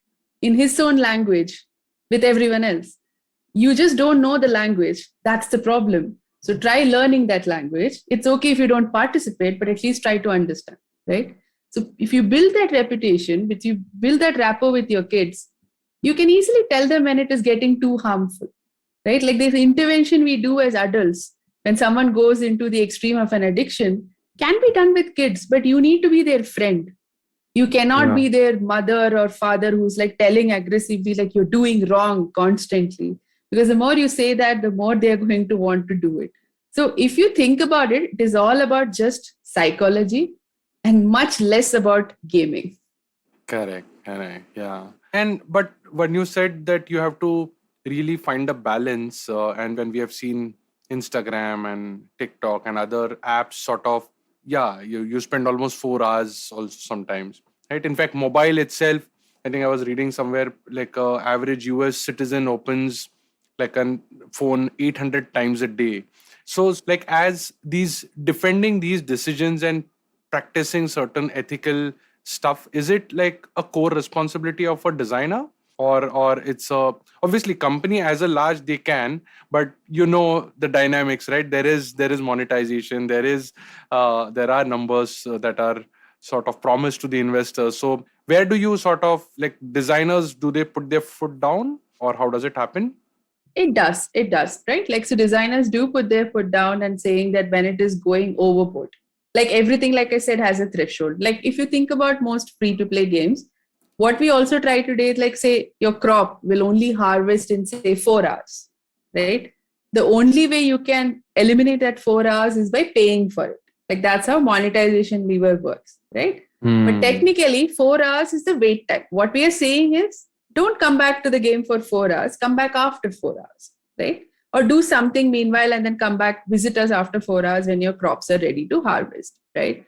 in his own language with everyone else. You just don't know the language. That's the problem. So try learning that language. It's okay if you don't participate, but at least try to understand, right? So if you build that reputation, if you build that rapport with your kids, you can easily tell them when it is getting too harmful, right? Like this intervention we do as adults, when someone goes into the extreme of an addiction, can be done with kids, but you need to be their friend. You cannot be their mother or father who's like telling aggressively, like you're doing wrong constantly. Because the more you say that, the more they're going to want to do it. So if you think about it, it is all about just psychology and much less about gaming. Correct. Yeah. But when you said that you have to really find a balance, and when we have seen Instagram and TikTok and other apps sort of, you spend almost 4 hours also sometimes, right? In fact, mobile itself, I think I was reading somewhere like average US citizen opens like a phone 800 times a day. So it's like as these defending these decisions and practicing certain ethical stuff, is it like a core responsibility of a designer, or it's a obviously company as a large they can, but the dynamics, right? There is monetization, there are numbers that are sort of promised to the investors. So where do you sort of like designers, do they put their foot down, or how does it happen? It does, right? Like, so designers do put their foot down and saying that when it is going overboard, like everything, like I said, has a threshold. Like if you think about most free to play games, what we also try today is like, say your crop will only harvest in say 4 hours, right? The only way you can eliminate that 4 hours is by paying for it. Like that's how monetization lever works, right? But technically 4 hours is the wait time. What we are saying is, don't come back to the game for 4 hours, come back after 4 hours, right? Or do something meanwhile and then come back, visit us after 4 hours when your crops are ready to harvest, right?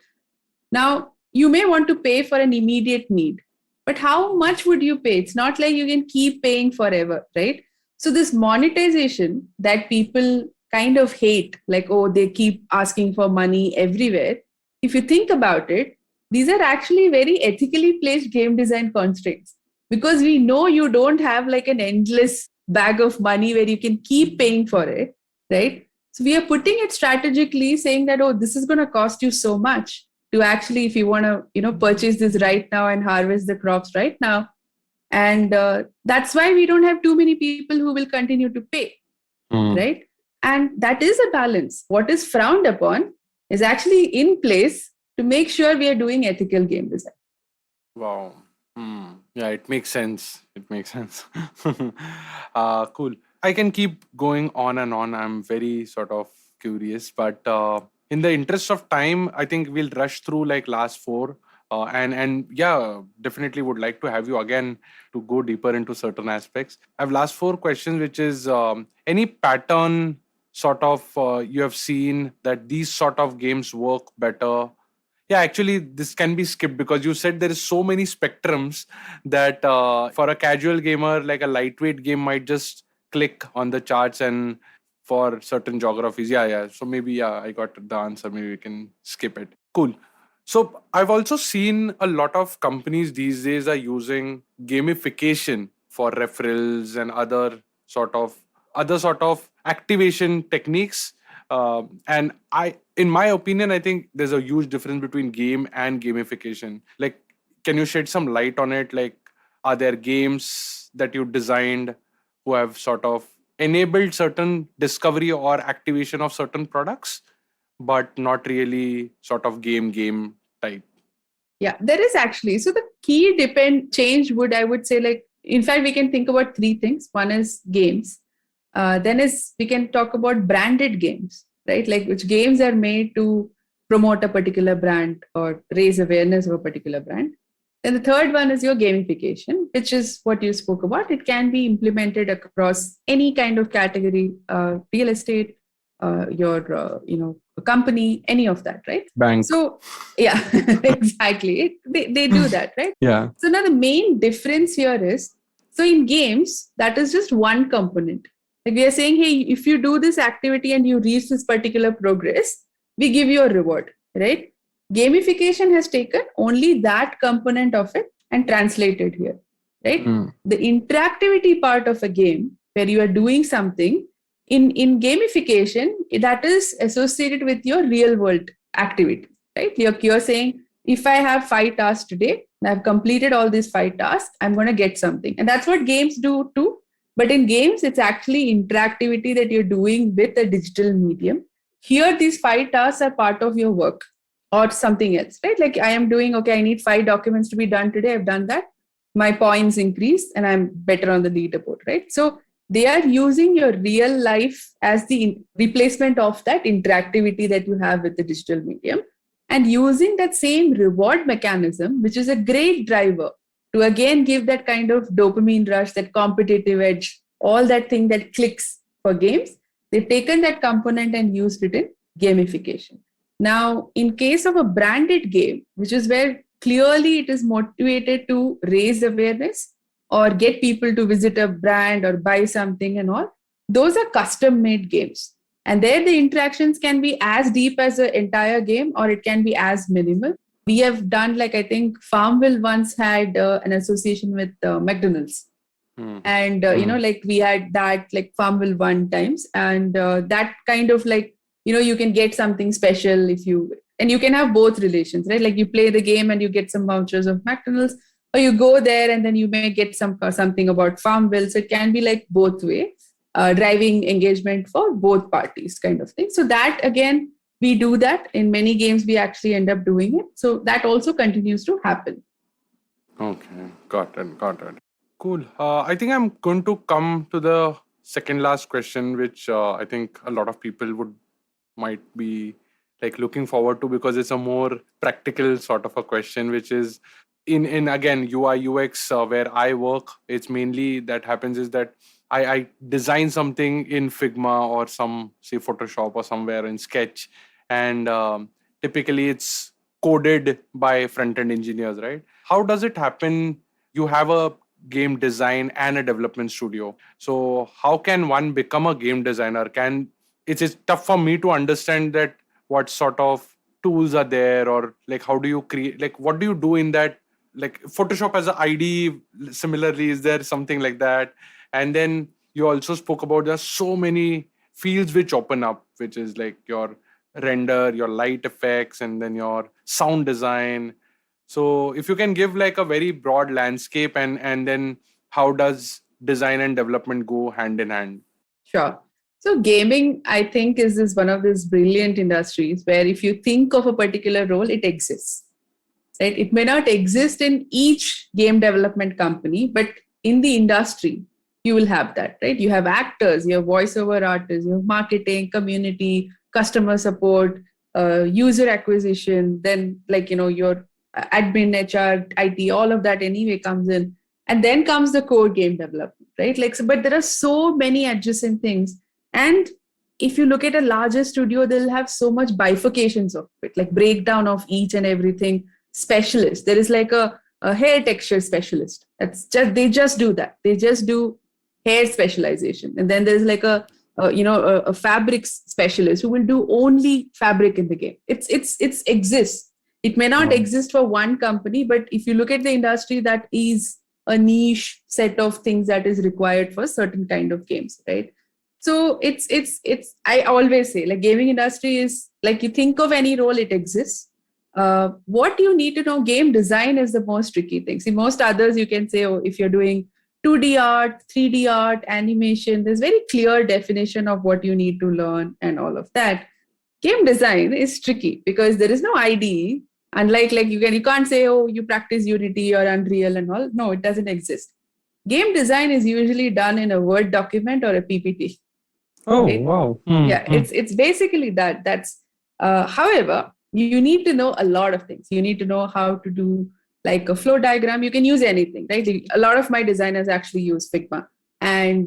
Now, you may want to pay for an immediate need, but how much would you pay? It's not like you can keep paying forever, right? So this monetization that people kind of hate, like, oh, they keep asking for money everywhere. If you think about it, these are actually very ethically placed game design constraints, because we know you don't have like an endless bag of money where you can keep paying for it, right? So we are putting it strategically, saying that, oh, this is going to cost you so much to actually, if you want to, purchase this right now and harvest the crops right now. And that's why we don't have too many people who will continue to pay, right? And that is a balance. What is frowned upon is actually in place to make sure we are doing ethical game design. Wow. Yeah, it makes sense. Cool. I can keep going on and on. I'm very sort of curious, but in the interest of time, I think we'll rush through like last four. And yeah, definitely would like to have you again to go deeper into certain aspects. I have last four questions, which is any pattern sort of you have seen that these sort of games work better. Yeah, actually, this can be skipped because you said there is so many spectrums that for a casual gamer, like a lightweight game might just click on the charts and for certain geographies. Yeah. So maybe, I got the answer. Maybe we can skip it. Cool. So I've also seen a lot of companies these days are using gamification for referrals and other sort of activation techniques. And in my opinion, I think there's a huge difference between game and gamification. Like, can you shed some light on it? Like, are there games that you designed who have sort of enabled certain discovery or activation of certain products, but not really sort of game type? Yeah, there is actually. So the key change would, I would say, like, in fact, we can think about three things. One is games. Then we can talk about branded games, right? Like which games are made to promote a particular brand or raise awareness of a particular brand. Then the third one is your gamification, which is what you spoke about. It can be implemented across any kind of category, real estate, your company, any of that, right? Bank. So yeah, exactly. They do that, right? Yeah. So now the main difference here is, so in games, that is just one component. Like we are saying, hey, if you do this activity and you reach this particular progress, we give you a reward, right? Gamification has taken only that component of it and translated here, right? The interactivity part of a game where you are doing something in gamification, that is associated with your real world activity, right? You're saying, if I have 5 tasks today, and I've completed all these 5 tasks, I'm going to get something. And that's what games do too. But in games, it's actually interactivity that you're doing with a digital medium. Here, these 5 tasks are part of your work or something else, right? Like I am doing, okay, I need 5 documents to be done today. I've done that. My points increased and I'm better on the leaderboard, right? So they are using your real life as the replacement of that interactivity that you have with the digital medium, and using that same reward mechanism, which is a great driver to again give that kind of dopamine rush, that competitive edge, all that thing that clicks for games. They've taken that component and used it in gamification. Now, in case of a branded game, which is where clearly it is motivated to raise awareness or get people to visit a brand or buy something and all, those are custom made games. And there the interactions can be as deep as the entire game, or it can be as minimal. We have done, like, I think FarmVille once had an association with McDonald's. And, like we had that, like FarmVille 1 times. And that kind of like, you can get something special and you can have both relations, right? Like you play the game and you get some vouchers of McDonald's, or you go there and then you may get something about FarmVille. So it can be like both ways, driving engagement for both parties kind of thing. So that, again, we do that in many games. We actually end up doing it. So that also continues to happen. Okay, got it. Cool. I think I'm going to come to the second last question, which I think a lot of people might be like looking forward to, because it's a more practical sort of a question, which is in again UI UX where I work. It's mainly that happens is that I design something in Figma or some, say, Photoshop or somewhere in Sketch, and typically it's coded by front-end engineers, right? How does it happen? You have a game design and a development studio. So how can one become a game designer? It's tough for me to understand that what sort of tools are there, or like how do you create, like what do you do in that, like Photoshop as an IDE, similarly, is there something like that? And then you also spoke about there's so many fields which open up, which is like your render, your light effects, and then your sound design. So if you can give like a very broad landscape, and then how does design and development go hand in hand? Sure. So gaming, I think, is one of these brilliant industries where if you think of a particular role, it exists. Right? It may not exist in each game development company, but in the industry, you will have that, right? You have actors, you have voiceover artists, you have marketing, community, customer support, user acquisition, then your admin, HR, IT, all of that anyway comes in. And then comes the core game development, right? But there are so many adjacent things. And if you look at a larger studio, they'll have so much bifurcations of it, like breakdown of each and everything. Specialist. There is like a hair texture specialist. They just do that. They just do hair specialization. And then there's like a a fabric specialist who will do only fabric in the game. It's exists. It may not exist for one company, but if you look at the industry, that is a niche set of things that is required for certain kind of games, right? So it's I always say, like, gaming industry is like, you think of any role, it exists. What you need to know, game design is the most tricky thing. See, most others you can say, oh, if you're doing 2D art, 3D art, animation, there's very clear definition of what you need to learn and all of that. Game design is tricky because there is no IDE. Unlike, like, you can't say, oh, you practice Unity or Unreal and all. No, it doesn't exist. Game design is usually done in a Word document or a PPT. Oh, right? wow. Yeah, it's basically that. However, you need to know a lot of things. You need to know how to do like a flow diagram. You can use anything, right? A lot of my designers actually use Figma and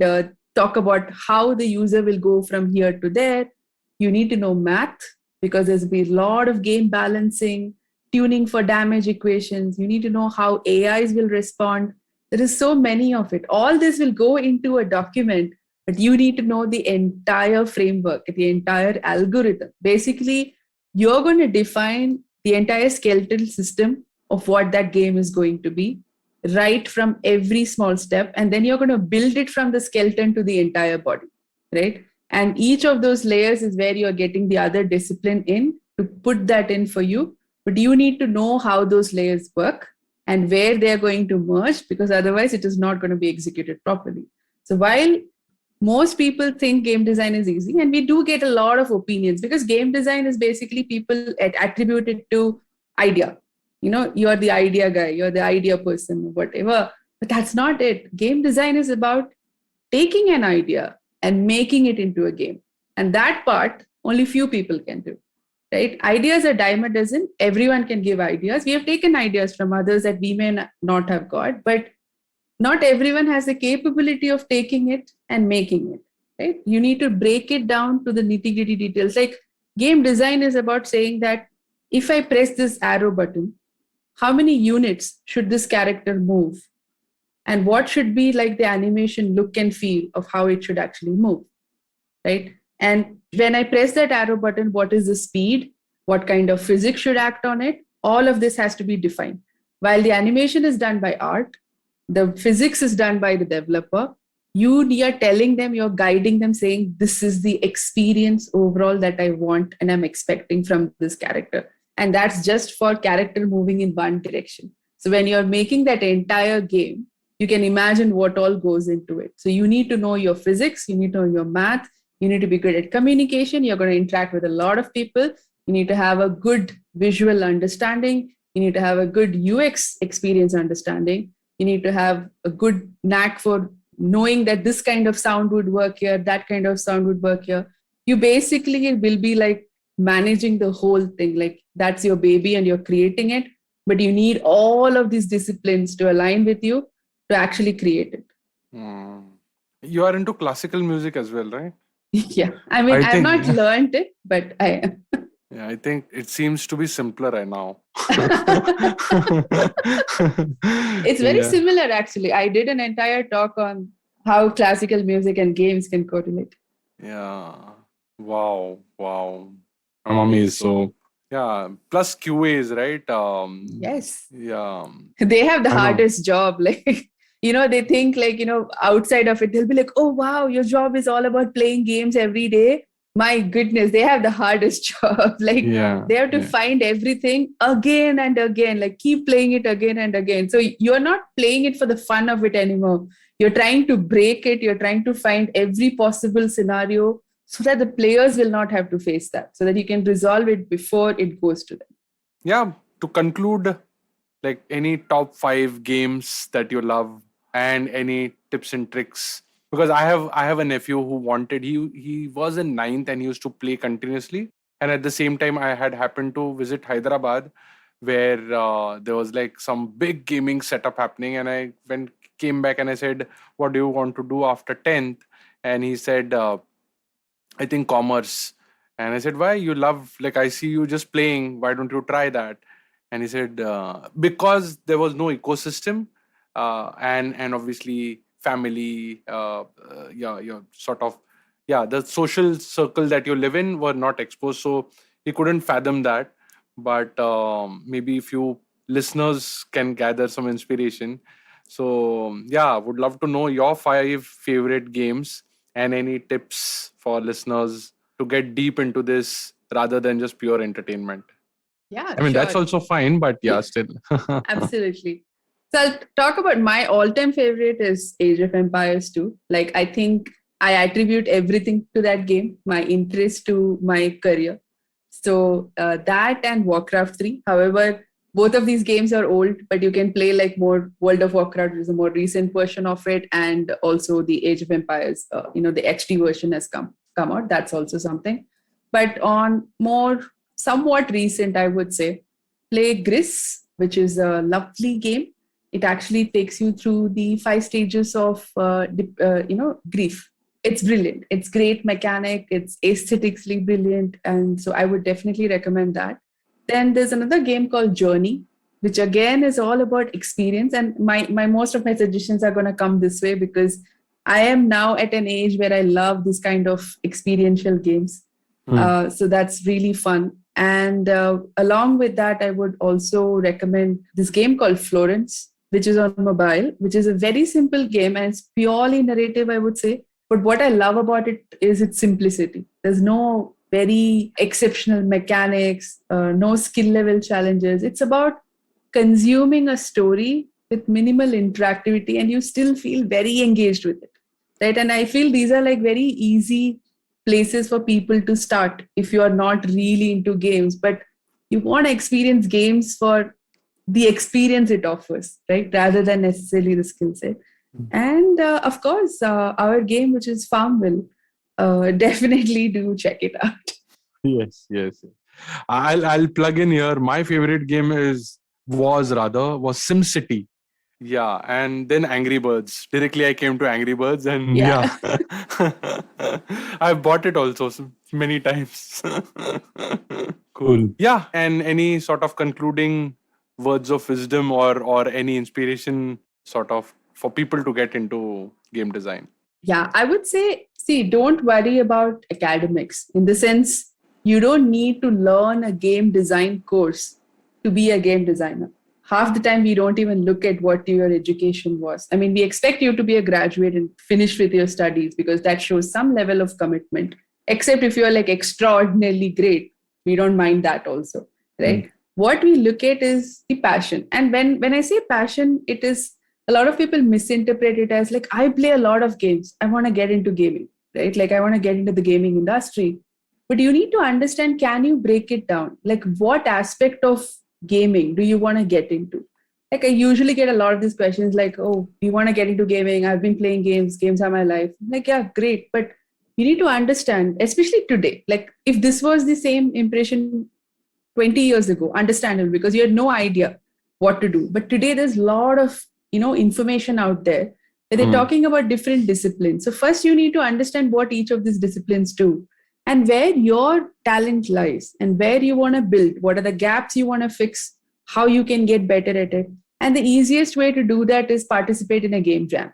talk about how the user will go from here to there. You need to know math because there's be a lot of game balancing, tuning for damage equations. You need to know how AIs will respond. There is so many of it. All this will go into a document, but you need to know the entire framework, the entire algorithm. Basically, you're going to define the entire skeletal system of what that game is going to be, right from every small step. And then you're going to build it from the skeleton to the entire body, right? And each of those layers is where you're getting the other discipline in to put that in for you. But you need to know how those layers work and where they're going to merge, because otherwise it is not going to be executed properly. So while most people think game design is easy, and we do get a lot of opinions, because game design is basically people attribute it to idea. You're the idea guy, you're the idea person, whatever. But that's not it. Game design is about taking an idea and making it into a game. And that part, only few people can do. Right? Ideas are dime a dozen. Everyone can give ideas. We have taken ideas from others that we may not have got, but not everyone has the capability of taking it and making it, right? You need to break it down to the nitty-gritty details. Like, game design is about saying that if I press this arrow button, how many units should this character move? And what should be like the animation look and feel of how it should actually move, right? And when I press that arrow button, what is the speed? What kind of physics should act on it? All of this has to be defined. While the animation is done by art, the physics is done by the developer. You are telling them, you're guiding them, saying, this is the experience overall that I want and I'm expecting from this character. And that's just for character moving in one direction. So when you're making that entire game, you can imagine what all goes into it. So you need to know your physics, you need to know your math, you need to be good at communication, you're going to interact with a lot of people, you need to have a good visual understanding, you need to have a good UX experience understanding, you need to have a good knack for knowing that this kind of sound would work here, that kind of sound would work here. You basically will be like managing the whole thing. Like, that's your baby and you're creating it, but you need all of these disciplines to align with you to actually create it. You are into classical music as well, right? Yeah. I mean, I've not learned it, but I am. Yeah, I think it seems to be simpler right now. It's very similar, actually. I did an entire talk on how classical music and games can correlate. Yeah. Wow. I'm amazed. So, yeah. Plus QAs, right? Yes. Yeah. They have the hardest job. Like, they think like, outside of it, they'll be like, oh, wow, your job is all about playing games every day. My goodness, they have the hardest job. Like, they have to find everything again and again, like keep playing it again and again. So you're not playing it for the fun of it anymore. You're trying to break it. You're trying to find every possible scenario so that the players will not have to face that, so that you can resolve it before it goes to them. Yeah. To conclude, like, any top 5 games that you love and any tips and tricks, because I have a nephew who wanted, he was in 9th and he used to play continuously, and at the same time I had happened to visit Hyderabad, where there was like some big gaming setup happening, and I came back and I said, what do you want to do after 10th? And he said, I think commerce. And I said, why? You love, like, I see you just playing, why don't you try that? And he said, because there was no ecosystem, and obviously family, sort of the social circle that you live in were not exposed, so he couldn't fathom that. But maybe few listeners can gather some inspiration. So would love to know your 5 favorite games and any tips for listeners to get deep into this rather than just pure entertainment. Yeah, I mean, that's sure. also fine, but still. Absolutely. So I'll talk about my all-time favorite is Age of Empires 2. Like, I think I attribute everything to that game, my interest to my career. So that and Warcraft 3. However, both of these games are old, but you can play like more World of Warcraft, which is a more recent version of it, and also the Age of Empires. The HD version has come out. That's also something. But on more somewhat recent, I would say, play Gris, which is a lovely game. It actually takes you through the 5 stages of grief. It's brilliant. It's great mechanic. It's aesthetically brilliant, and so I would definitely recommend that. Then there's another game called Journey, which again is all about experience. And my most of my suggestions are going to come this way because I am now at an age where I love this kind of experiential games. So that's really fun. And along with that, I would also recommend this game called Florence, which is on mobile, which is a very simple game and it's purely narrative, I would say. But what I love about it is its simplicity. There's no very exceptional mechanics, no skill level challenges. It's about consuming a story with minimal interactivity and you still feel very engaged with it. Right. And I feel these are like very easy places for people to start if you are not really into games, but you want to experience games for the experience it offers, right? Rather than necessarily the skill set. And of course, our game, which is FarmVille, definitely do check it out. Yes. I'll plug in here. My favorite game was SimCity. Yeah, and then Angry Birds. Directly, I came to Angry Birds, and Yeah. I've bought it also many times. Cool. Yeah, and any sort of concluding words of wisdom or any inspiration sort of for people to get into game design? Yeah, I would say, see, don't worry about academics in the sense you don't need to learn a game design course to be a game designer. Half the time, we don't even look at what your education was. I mean, we expect you to be a graduate and finish with your studies because that shows some level of commitment, except if you're like extraordinarily great. We don't mind that also, right? What we look at is the passion. And when I say passion, it is a lot of people misinterpret it as like, I play a lot of games. I want to get into gaming, right? Like, I want to get into the gaming industry. But you need to understand, can you break it down? Like, what aspect of gaming do you want to get into? Like, I usually get a lot of these questions like, oh, you want to get into gaming? I've been playing games are my life. I'm like, yeah, great. But you need to understand, especially today, like if this was the same impression 20 years ago, understandable because you had no idea what to do. But today there's a lot of information out there where they're talking about different disciplines. So first you need to understand what each of these disciplines do and where your talent lies and where you want to build, what are the gaps you want to fix, how you can get better at it. And the easiest way to do that is participate in a game jam.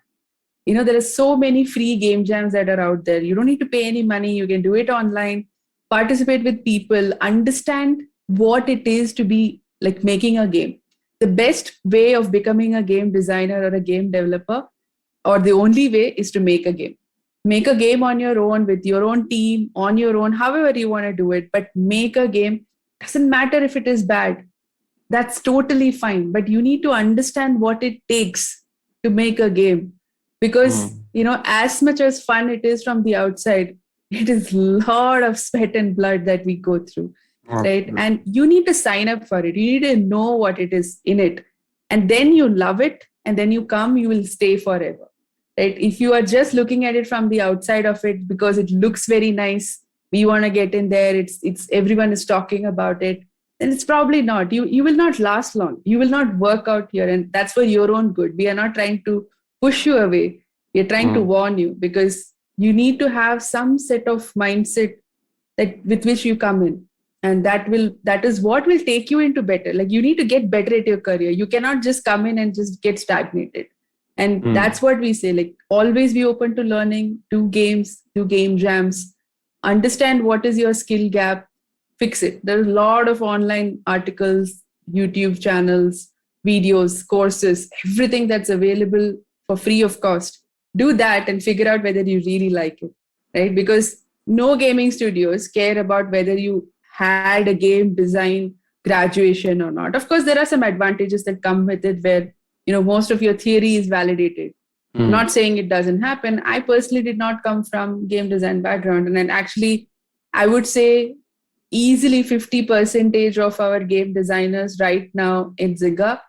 There are so many free game jams that are out there. You don't need to pay any money. You can do it online, participate with people, understand what it is to be like making a game. The best way of becoming a game designer or a game developer, or the only way, is to make a game. Make a game on your own, with your own team, on your own, however you want to do it, but make a game. Doesn't matter if it is bad. That's totally fine. But you need to understand what it takes to make a game. Because, as much as fun it is from the outside, it is a lot of sweat and blood that we go through. Right. And you need to sign up for it. You need to know what it is in it. And then you love it. And then you will stay forever. Right. If you are just looking at it from the outside of it because it looks very nice, we want to get in there, it's everyone is talking about it, then it's probably not. You will not last long. You will not work out here. And that's for your own good. We are not trying to push you away. We are trying to warn you because you need to have some set of mindset that with which you come in. And that is what will take you into better. Like, you need to get better at your career. You cannot just come in and just get stagnated. And that's what we say, like always be open to learning, do games, do game jams, understand what is your skill gap, fix it. There's a lot of online articles, YouTube channels, videos, courses, everything that's available for free of cost. Do that and figure out whether you really like it, right? Because no gaming studios care about whether you had a game design graduation or not. Of course, there are some advantages that come with it where, most of your theory is validated. Not saying it doesn't happen. I personally did not come from game design background. And then actually, I would say easily 50% of our game designers right now in Zynga,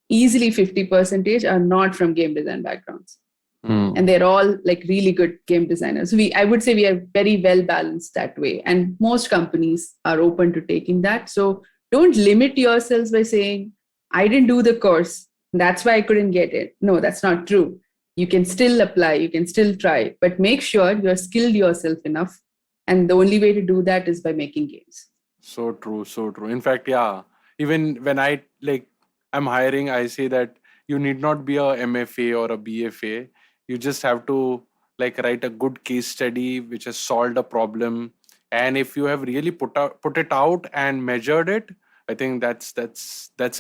easily 50% are not from game design backgrounds. And they're all like really good game designers. I would say we are very well balanced that way. And most companies are open to taking that. So don't limit yourselves by saying, I didn't do the course. That's why I couldn't get it. No, that's not true. You can still apply, you can still try, but make sure you're skilled yourself enough. And the only way to do that is by making games. So true, so true. In fact, yeah, even when I'm hiring, I say that you need not be a MFA or a BFA. You just have to write a good case study which has solved a problem. And if you have really put it out and measured it, I think that's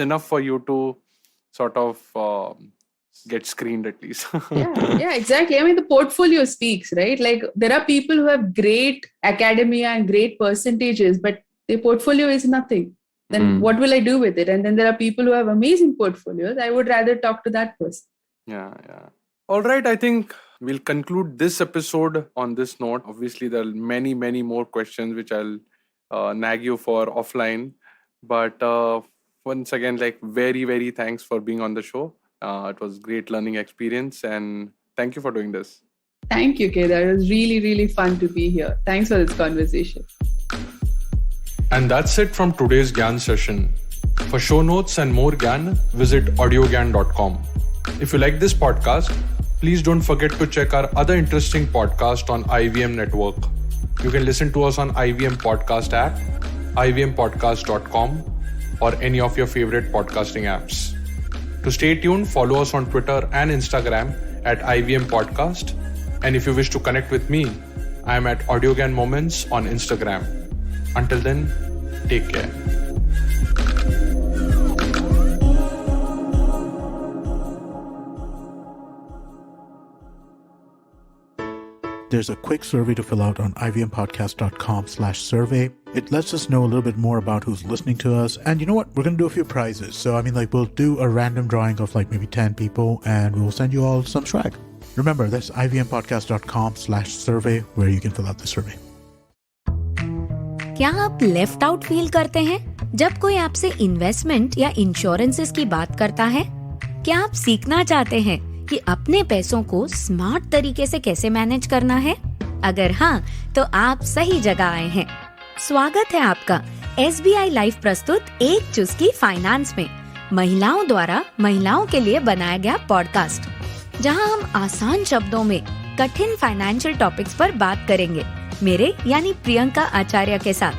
enough for you to sort of get screened at least. Yeah, exactly. I mean, the portfolio speaks, right? Like there are people who have great academia and great percentages, but their portfolio is nothing. Then what will I do with it? And then there are people who have amazing portfolios. I would rather talk to that person. Yeah. All right. I think we'll conclude this episode on this note. Obviously, there are many, many more questions which I'll nag you for offline. But once again, very, very thanks for being on the show. It was great learning experience. And thank you for doing this. Thank you, Kedar. It was really, really fun to be here. Thanks for this conversation. And that's it from today's Gyan session. For show notes and more Gyan, visit audiogyan.com. If you like this podcast, please don't forget to check our other interesting podcast on IVM Network. You can listen to us on IVM Podcast app, ivmpodcast.com, or any of your favorite podcasting apps. To stay tuned, follow us on Twitter and Instagram at IVM Podcast. And if you wish to connect with me, I am at Audiogyan Moments on Instagram. Until then, take care. There's a quick survey to fill out on ivmpodcast.com/survey. It lets us know a little bit more about who's listening to us. And you know what? We're going to do a few prizes. So, we'll do a random drawing of maybe 10 people and we'll send you all some swag. Remember, that's ivmpodcast.com/survey where you can fill out the survey. क्या आप left out feel करते हैं जब कोई आपसे investment या insurances की बात करता है? क्या आप सीखना चाहते हैं कि अपने पैसों को स्मार्ट तरीके से कैसे मैनेज करना है? अगर हाँ, तो आप सही जगह आए हैं। स्वागत है आपका SBI लाइफ प्रस्तुत एक चुस्की फाइनेंस में, महिलाओं द्वारा महिलाओं के लिए बनाया गया पॉडकास्ट, जहां हम आसान शब्दों में कठिन फाइनेंशियल टॉपिक्स पर बात करेंगे, मेरे यानी प्रियंका आचार्य के साथ।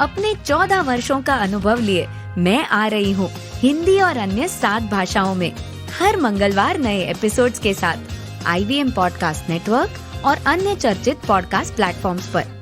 अपने 14 वर्षों का अनुभव लिए मैं आ रही हूँ हिंदी और अन्य 7 भाषाओं में हर मंगलवार नए एपिसोड्स के साथ IVM पॉडकास्ट नेटवर्क और अन्य चर्चित पॉडकास्ट प्लेटफॉर्म्स पर।